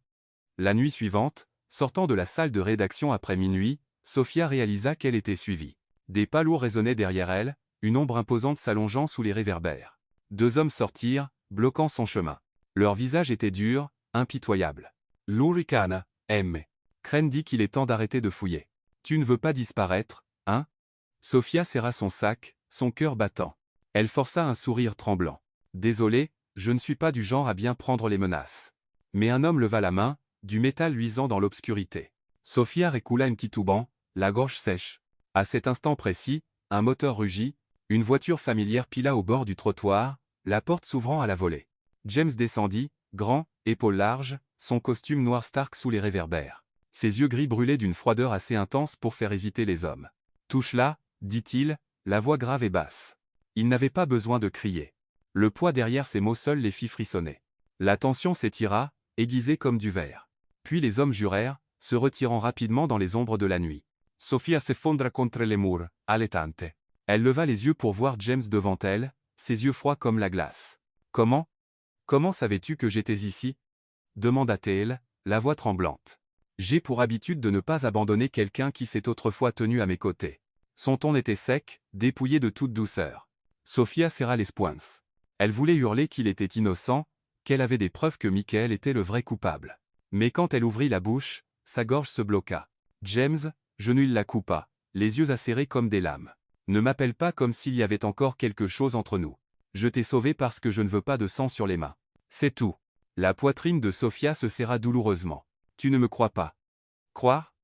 La nuit suivante, sortant de la salle de rédaction après minuit, Sophia réalisa qu'elle était suivie. Des pas lourds résonnaient derrière elle, une ombre imposante s'allongeant sous les réverbères. Deux hommes sortirent, bloquant son chemin. Leurs visages étaient durs, impitoyables. L'Hurricane, M. Crane dit qu'il est temps d'arrêter de fouiller. Tu ne veux pas disparaître, hein? Sophia serra son sac, son cœur battant. Elle força un sourire tremblant. Désolé, je ne suis pas du genre à bien prendre les menaces. Mais un homme leva la main, du métal luisant dans l'obscurité. Sophia récoula une titubant, la gorge sèche. À cet instant précis, un moteur rugit, une voiture familière pila au bord du trottoir, la porte s'ouvrant à la volée. James descendit, grand, épaules larges, son costume noir Stark sous les réverbères. Ses yeux gris brûlaient d'une froideur assez intense pour faire hésiter les hommes. « Touche là », dit-il, la voix grave et basse. Il n'avait pas besoin de crier. Le poids derrière ces mots seuls les fit frissonner. La tension s'étira, aiguisée comme du verre. Puis les hommes jurèrent, se retirant rapidement dans les ombres de la nuit. Sophia s'effondra contre les murs, allettante. Elle leva les yeux pour voir James devant elle, ses yeux froids comme la glace. « Comment savais-tu que j'étais ici ?» demanda-t-elle, la voix tremblante. « J'ai pour habitude de ne pas abandonner quelqu'un qui s'est autrefois tenu à mes côtés. » Son ton était sec, dépouillé de toute douceur. Sophia serra les poings. Elle voulait hurler qu'il était innocent, qu'elle avait des preuves que Michael était le vrai coupable. Mais quand elle ouvrit la bouche, sa gorge se bloqua. James, il la coupa, les yeux acérés comme des lames. Ne m'appelle pas comme s'il y avait encore quelque chose entre nous. Je t'ai sauvé parce que je ne veux pas de sang sur les mains. C'est tout. La poitrine de Sophia se serra douloureusement. Tu ne me crois pas. Croire?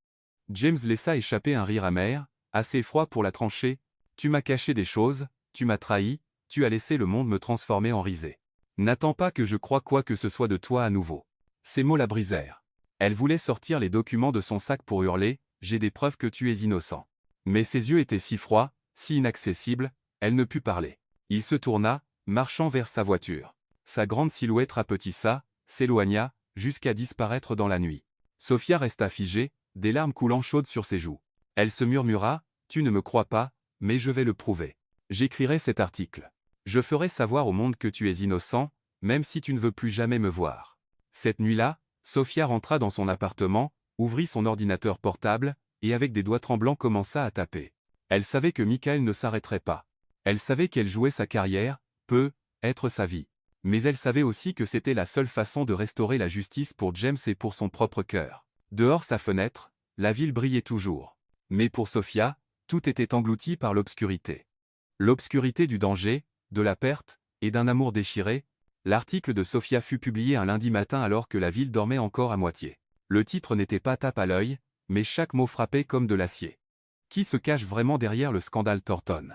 James laissa échapper un rire amer, assez froid pour la trancher. Tu m'as caché des choses, tu m'as trahi, tu as laissé le monde me transformer en risée. N'attends pas que je croie quoi que ce soit de toi à nouveau. Ces mots la brisèrent. Elle voulait sortir les documents de son sac pour hurler, j'ai des preuves que tu es innocent. Mais ses yeux étaient si froids, si inaccessibles, elle ne put parler. Il se tourna, marchant vers sa voiture. Sa grande silhouette rapetissa, s'éloigna, jusqu'à disparaître dans la nuit. Sophia resta figée, des larmes coulant chaudes sur ses joues. Elle se murmura, tu ne me crois pas, mais je vais le prouver. J'écrirai cet article. Je ferai savoir au monde que tu es innocent, même si tu ne veux plus jamais me voir. Cette nuit-là, Sophia rentra dans son appartement, ouvrit son ordinateur portable, et avec des doigts tremblants commença à taper. Elle savait que Michael ne s'arrêterait pas. Elle savait qu'elle jouait sa carrière, être sa vie. Mais elle savait aussi que c'était la seule façon de restaurer la justice pour James et pour son propre cœur. Dehors sa fenêtre, la ville brillait toujours. Mais pour Sophia, tout était englouti par l'obscurité. L'obscurité du danger, de la perte, et d'un amour déchiré. L'article de Sophia fut publié un lundi matin alors que la ville dormait encore à moitié. Le titre n'était pas tape à l'œil, mais chaque mot frappait comme de l'acier. Qui se cache vraiment derrière le scandale Thornton?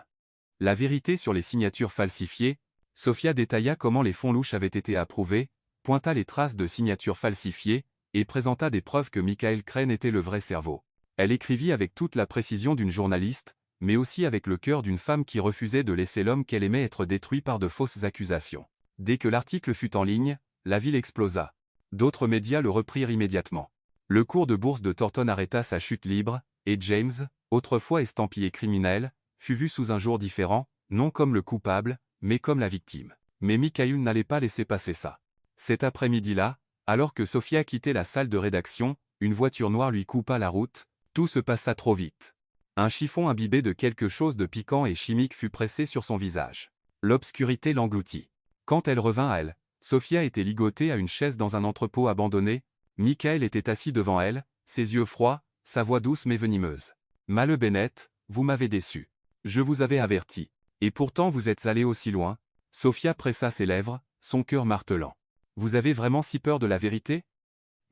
La vérité sur les signatures falsifiées. Sophia détailla comment les fonds louches avaient été approuvés, pointa les traces de signatures falsifiées, et présenta des preuves que Michael Crane était le vrai cerveau. Elle écrivit avec toute la précision d'une journaliste, mais aussi avec le cœur d'une femme qui refusait de laisser l'homme qu'elle aimait être détruit par de fausses accusations. Dès que l'article fut en ligne, la ville explosa. D'autres médias le reprirent immédiatement. Le cours de bourse de Thornton arrêta sa chute libre, et James, autrefois estampillé criminel, fut vu sous un jour différent, non comme le coupable, mais comme la victime. Mais Michael n'allait pas laisser passer ça. Cet après-midi-là, alors que Sophia quittait la salle de rédaction, une voiture noire lui coupa la route, tout se passa trop vite. Un chiffon imbibé de quelque chose de piquant et chimique fut pressé sur son visage. L'obscurité l'engloutit. Quand elle revint à elle, Sophia était ligotée à une chaise dans un entrepôt abandonné. Michael était assis devant elle, ses yeux froids, sa voix douce mais venimeuse. « Malle Bennett, vous m'avez déçu. Je vous avais averti. Et pourtant vous êtes allé aussi loin. » Sophia pressa ses lèvres, son cœur martelant. « Vous avez vraiment si peur de la vérité ?»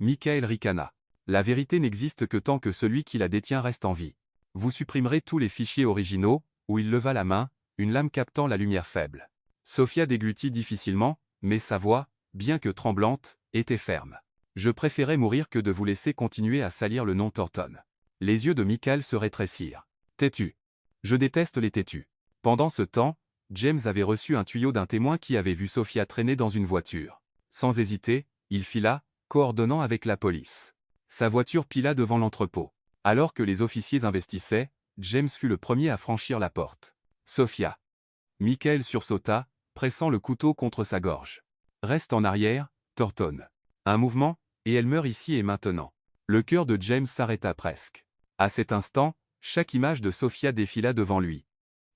Michael ricana. « La vérité n'existe que tant que celui qui la détient reste en vie. Vous supprimerez tous les fichiers originaux. » Où il leva la main, une lame captant la lumière faible. Sophia déglutit difficilement, mais sa voix, bien que tremblante, était ferme. Je préférais mourir que de vous laisser continuer à salir le nom Thornton. Les yeux de Michael se rétrécirent. Têtu. Je déteste les têtus. Pendant ce temps, James avait reçu un tuyau d'un témoin qui avait vu Sophia traîner dans une voiture. Sans hésiter, il fila, coordonnant avec la police. Sa voiture pila devant l'entrepôt. Alors que les officiers investissaient, James fut le premier à franchir la porte. Sophia. Michael sursauta, pressant le couteau contre sa gorge. Reste en arrière, Thornton. Un mouvement, et elle meurt ici et maintenant. Le cœur de James s'arrêta presque. À cet instant, chaque image de Sophia défila devant lui.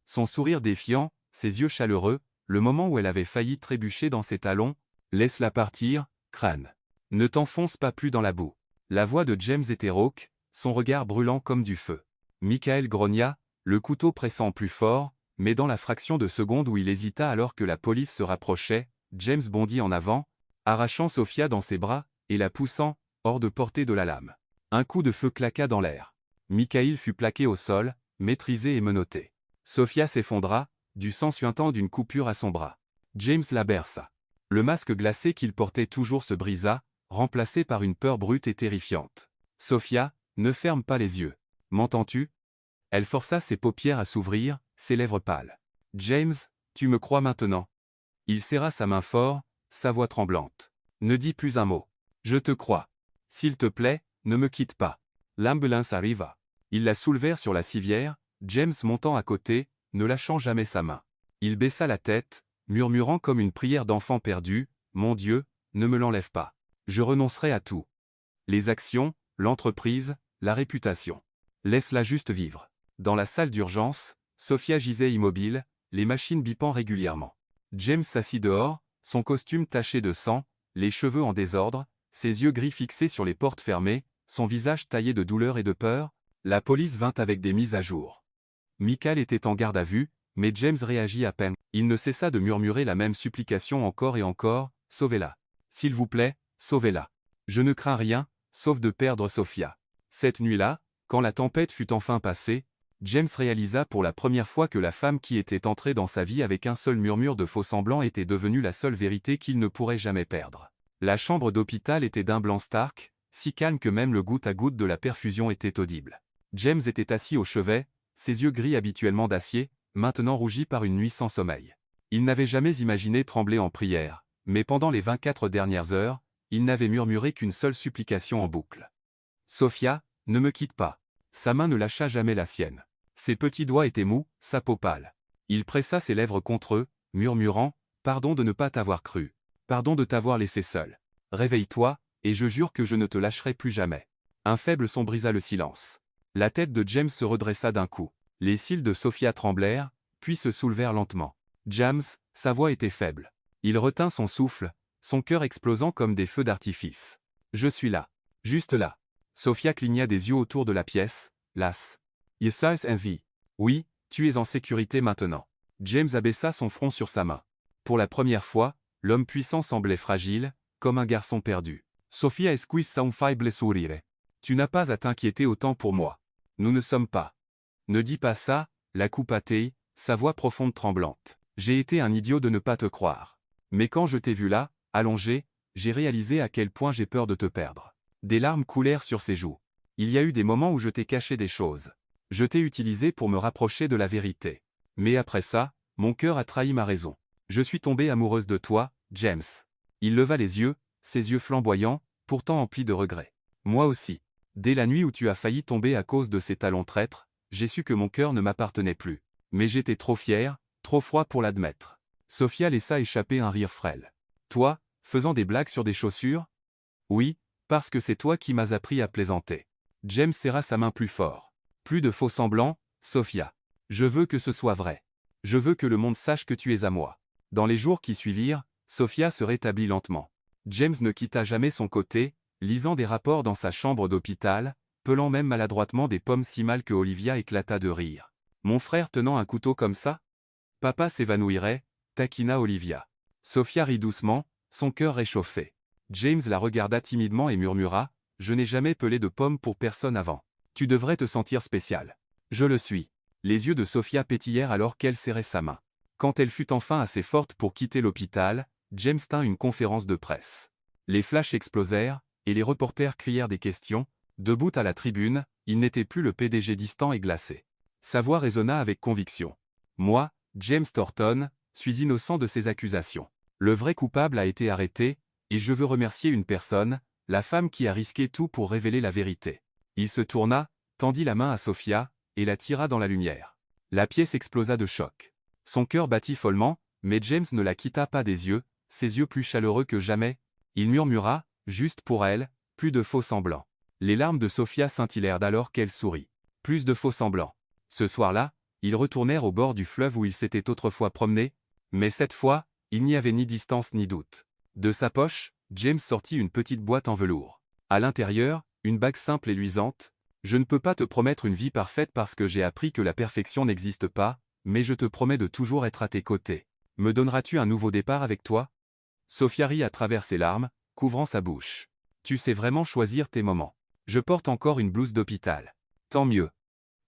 Son sourire défiant, ses yeux chaleureux, le moment où elle avait failli trébucher dans ses talons, laisse-la partir, crâne. Ne t'enfonce pas plus dans la boue. La voix de James était rauque, son regard brûlant comme du feu. Michael grogna, le couteau pressant plus fort, mais dans la fraction de seconde où il hésita alors que la police se rapprochait, James bondit en avant, arrachant Sophia dans ses bras, et la poussant, hors de portée de la lame. Un coup de feu claqua dans l'air. Michael fut plaqué au sol, maîtrisé et menotté. Sophia s'effondra, du sang suintant d'une coupure à son bras. James la berça. Le masque glacé qu'il portait toujours se brisa, remplacé par une peur brute et terrifiante. Sophia, ne ferme pas les yeux. M'entends-tu? Elle força ses paupières à s'ouvrir, ses lèvres pâles. James, tu me crois maintenant? Il serra sa main fort, sa voix tremblante. Ne dis plus un mot. Je te crois. S'il te plaît, ne me quitte pas. L'ambulance arriva. Ils la soulevèrent sur la civière, James montant à côté, ne lâchant jamais sa main. Il baissa la tête, murmurant comme une prière d'enfant perdu, « Mon Dieu, ne me l'enlève pas. Je renoncerai à tout. Les actions, l'entreprise, la réputation. Laisse-la juste vivre. » Dans la salle d'urgence, Sophia gisait immobile, les machines bipant régulièrement. James s'assit dehors, son costume taché de sang, les cheveux en désordre, ses yeux gris fixés sur les portes fermées, son visage taillé de douleur et de peur. La police vint avec des mises à jour. Michael était en garde à vue, mais James réagit à peine. Il ne cessa de murmurer la même supplication encore et encore, « Sauvez-la. S'il vous plaît, sauvez-la. Je ne crains rien, sauf de perdre Sophia. » Cette nuit-là, quand la tempête fut enfin passée, James réalisa pour la première fois que la femme qui était entrée dans sa vie avec un seul murmure de faux-semblant était devenue la seule vérité qu'il ne pourrait jamais perdre. La chambre d'hôpital était d'un blanc stark, si calme que même le goutte à goutte de la perfusion était audible. James était assis au chevet, ses yeux gris habituellement d'acier, maintenant rougis par une nuit sans sommeil. Il n'avait jamais imaginé trembler en prière, mais pendant les 24 dernières heures, il n'avait murmuré qu'une seule supplication en boucle. « Sophia, ne me quitte pas. » Sa main ne lâcha jamais la sienne. Ses petits doigts étaient mous, sa peau pâle. Il pressa ses lèvres contre eux, murmurant « Pardon de ne pas t'avoir cru. Pardon de t'avoir laissé seul. Réveille-toi, et je jure que je ne te lâcherai plus jamais. » Un faible son brisa le silence. La tête de James se redressa d'un coup. Les cils de Sophia tremblèrent, puis se soulevèrent lentement. James, sa voix était faible. Il retint son souffle, son cœur explosant comme des feux d'artifice. « Je suis là. Juste là. » Sophia cligna des yeux autour de la pièce, lasse. « Yes, envie. Oui, tu es en sécurité maintenant. » James abaissa son front sur sa main. Pour la première fois, l'homme puissant semblait fragile, comme un garçon perdu. « Sophia esquisse un faible sourire. Tu n'as pas à t'inquiéter autant pour moi. Nous ne sommes pas. » « Ne dis pas ça, » la coupa-t-il, sa voix profonde tremblante. « J'ai été un idiot de ne pas te croire. Mais quand je t'ai vu là, allongé, j'ai réalisé à quel point j'ai peur de te perdre. » Des larmes coulèrent sur ses joues. « Il y a eu des moments où je t'ai caché des choses. Je t'ai utilisé pour me rapprocher de la vérité. Mais après ça, mon cœur a trahi ma raison. Je suis tombée amoureuse de toi, James. » Il leva les yeux, ses yeux flamboyants, pourtant emplis de regrets. « Moi aussi. Dès la nuit où tu as failli tomber à cause de ces talons traîtres, j'ai su que mon cœur ne m'appartenait plus. Mais j'étais trop fier, trop froid pour l'admettre. » Sophia laissa échapper un rire frêle. « Toi, faisant des blagues sur des chaussures? » « Oui, parce que c'est toi qui m'as appris à plaisanter. » James serra sa main plus fort. « Plus de faux semblants, Sophia. Je veux que ce soit vrai. Je veux que le monde sache que tu es à moi. » Dans les jours qui suivirent, Sophia se rétablit lentement. James ne quitta jamais son côté, lisant des rapports dans sa chambre d'hôpital, pelant même maladroitement des pommes si mal que Olivia éclata de rire. « Mon frère tenant un couteau comme ça? Papa s'évanouirait, » taquina Olivia. Sophia rit doucement, son cœur réchauffé. James la regarda timidement et murmura, « Je n'ai jamais pelé de pommes pour personne avant. Tu devrais te sentir spécial. » « Je le suis. » Les yeux de Sophia pétillèrent alors qu'elle serrait sa main. Quand elle fut enfin assez forte pour quitter l'hôpital, James tint une conférence de presse. Les flashs explosèrent, et les reporters crièrent des questions. Debout à la tribune, il n'était plus le PDG distant et glacé. Sa voix résonna avec conviction. « Moi, James Thornton, suis innocent de ces accusations. Le vrai coupable a été arrêté, et je veux remercier une personne, la femme qui a risqué tout pour révéler la vérité. » Il se tourna, tendit la main à Sophia, et la tira dans la lumière. La pièce explosa de choc. Son cœur battit follement, mais James ne la quitta pas des yeux, ses yeux plus chaleureux que jamais. Il murmura, juste pour elle, plus de faux semblants. Les larmes de Sophia scintillèrent alors qu'elle sourit. Plus de faux semblants. Ce soir-là, ils retournèrent au bord du fleuve où ils s'étaient autrefois promenés, mais cette fois, il n'y avait ni distance ni doute. De sa poche, James sortit une petite boîte en velours. À l'intérieur, une bague simple et luisante. « Je ne peux pas te promettre une vie parfaite parce que j'ai appris que la perfection n'existe pas, mais je te promets de toujours être à tes côtés. Me donneras-tu un nouveau départ avec toi ?» Sophia rit à travers ses larmes, couvrant sa bouche. « Tu sais vraiment choisir tes moments. Je porte encore une blouse d'hôpital. Tant mieux.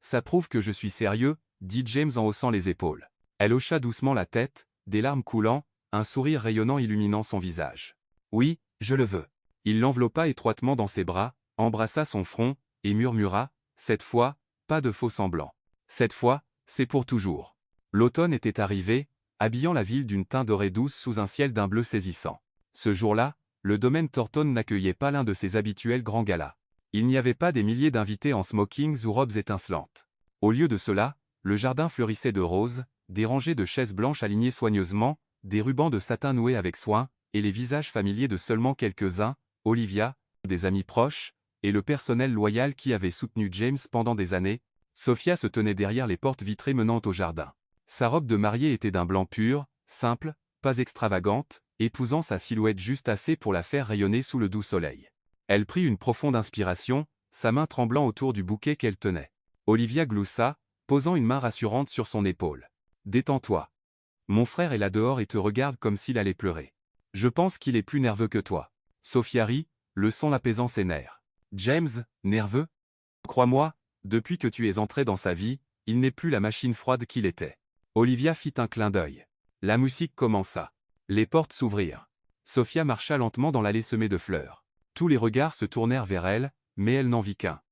Ça prouve que je suis sérieux, » dit James en haussant les épaules. Elle hocha doucement la tête, des larmes coulant, un sourire rayonnant illuminant son visage. « Oui, je le veux. » Il l'enveloppa étroitement dans ses bras, embrassa son front, et murmura, « Cette fois, pas de faux semblants. Cette fois, c'est pour toujours. » L'automne était arrivé, habillant la ville d'une teinte dorée douce sous un ciel d'un bleu saisissant. Ce jour-là, le domaine Thornton n'accueillait pas l'un de ses habituels grands galas. Il n'y avait pas des milliers d'invités en smokings ou robes étincelantes. Au lieu de cela, le jardin fleurissait de roses, des rangées de chaises blanches alignées soigneusement, des rubans de satin noués avec soin, et les visages familiers de seulement quelques-uns, Olivia, des amis proches, et le personnel loyal qui avait soutenu James pendant des années. Sophia se tenait derrière les portes vitrées menant au jardin. Sa robe de mariée était d'un blanc pur, simple, pas extravagante, épousant sa silhouette juste assez pour la faire rayonner sous le doux soleil. Elle prit une profonde inspiration, sa main tremblant autour du bouquet qu'elle tenait. Olivia gloussa, posant une main rassurante sur son épaule. « Détends-toi. Mon frère est là dehors et te regarde comme s'il allait pleurer. Je pense qu'il est plus nerveux que toi. » Sophia rit, le son apaisant ses nerfs. « James, nerveux ? Crois-moi, depuis que tu es entré dans sa vie, il n'est plus la machine froide qu'il était. » Olivia fit un clin d'œil. La musique commença. Les portes s'ouvrirent. Sophia marcha lentement dans l'allée semée de fleurs. Tous les regards se tournèrent vers elle, mais elle n'en vit qu'un.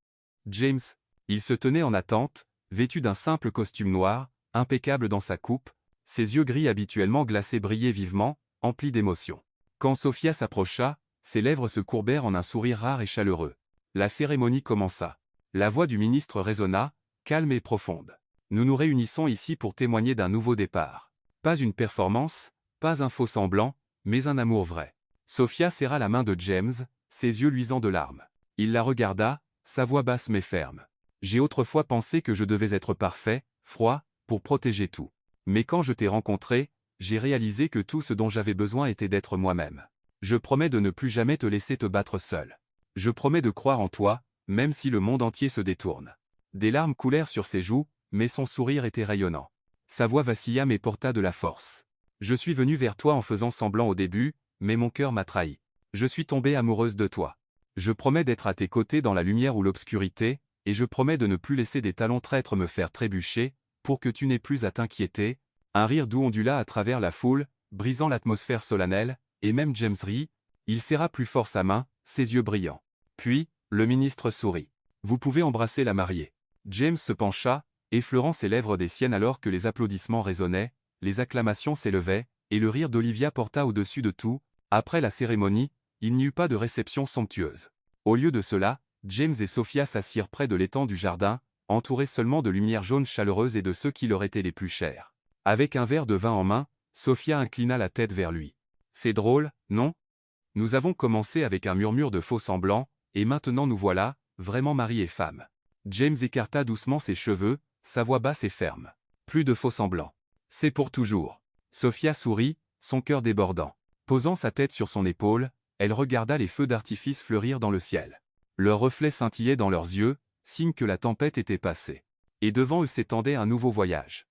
James, il se tenait en attente, vêtu d'un simple costume noir, impeccable dans sa coupe, ses yeux gris habituellement glacés brillaient vivement, emplis d'émotion. Quand Sophia s'approcha, ses lèvres se courbèrent en un sourire rare et chaleureux. La cérémonie commença. La voix du ministre résonna, calme et profonde. « Nous nous réunissons ici pour témoigner d'un nouveau départ. Pas une performance, pas un faux semblant, mais un amour vrai. » Sophia serra la main de James, ses yeux luisants de larmes. Il la regarda, sa voix basse mais ferme. « J'ai autrefois pensé que je devais être parfait, froid, pour protéger tout. Mais quand je t'ai rencontré, j'ai réalisé que tout ce dont j'avais besoin était d'être moi-même. Je promets de ne plus jamais te laisser te battre seul. Je promets de croire en toi, même si le monde entier se détourne. » Des larmes coulèrent sur ses joues, mais son sourire était rayonnant. Sa voix vacilla mais porta de la force. « Je suis venue vers toi en faisant semblant au début, mais mon cœur m'a trahi. Je suis tombée amoureuse de toi. Je promets d'être à tes côtés dans la lumière ou l'obscurité, et je promets de ne plus laisser des talons traîtres me faire trébucher, pour que tu n'aies plus à t'inquiéter. » Un rire doux ondula à travers la foule, brisant l'atmosphère solennelle, et même James rit. Il serra plus fort sa main, ses yeux brillants. Puis, le ministre sourit. « Vous pouvez embrasser la mariée. » James se pencha, effleurant ses lèvres des siennes alors que les applaudissements résonnaient, les acclamations s'élevaient, et le rire d'Olivia porta au-dessus de tout. Après la cérémonie, il n'y eut pas de réception somptueuse. Au lieu de cela, James et Sophia s'assirent près de l'étang du jardin, entourés seulement de lumière jaune chaleureuse et de ceux qui leur étaient les plus chers. Avec un verre de vin en main, Sophia inclina la tête vers lui. « C'est drôle, non ? Nous avons commencé avec un murmure de faux semblants, et maintenant nous voilà, vraiment mari et femme. » James écarta doucement ses cheveux, sa voix basse et ferme. « Plus de faux semblants. C'est pour toujours. » Sophia sourit, son cœur débordant. Posant sa tête sur son épaule, elle regarda les feux d'artifice fleurir dans le ciel. Leurs reflets scintillaient dans leurs yeux, signe que la tempête était passée. Et devant eux s'étendait un nouveau voyage.